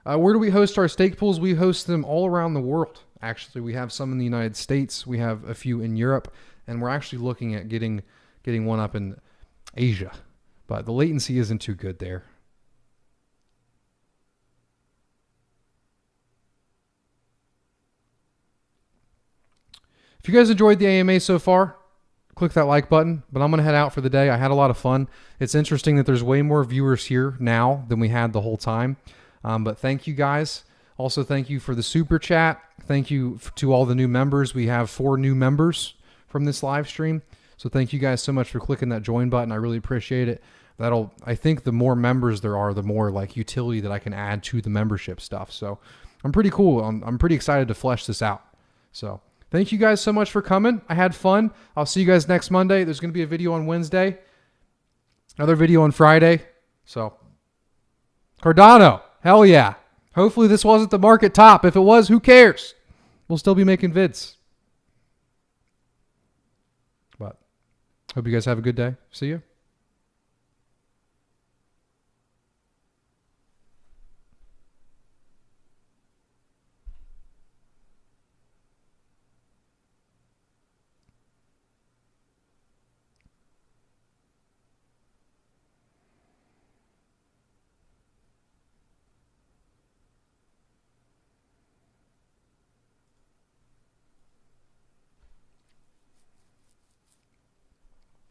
Where do we host our stake pools? We host them all around the world. Actually, we have some in the United States. We have a few in Europe, and we're actually looking at getting one up in Asia. But the latency isn't too good there. If you guys enjoyed the AMA so far, click that like button. But I'm going to head out for the day. I had a lot of fun. It's interesting that there's way more viewers here now than we had the whole time. But thank you guys. Also, thank you for the super chat. Thank you to all the new members. We have 4 new members from this live stream. So thank you guys so much for clicking that join button. I really appreciate it. I think the more members there are, the more like utility that I can add to the membership stuff. So I'm pretty cool. I'm pretty excited to flesh this out. So thank you guys so much for coming. I had fun. I'll see you guys next Monday. There's going to be a video on Wednesday. Another video on Friday. So Cardano, hell yeah. Hopefully this wasn't the market top. If it was, who cares? We'll still be making vids. But hope you guys have a good day. See you.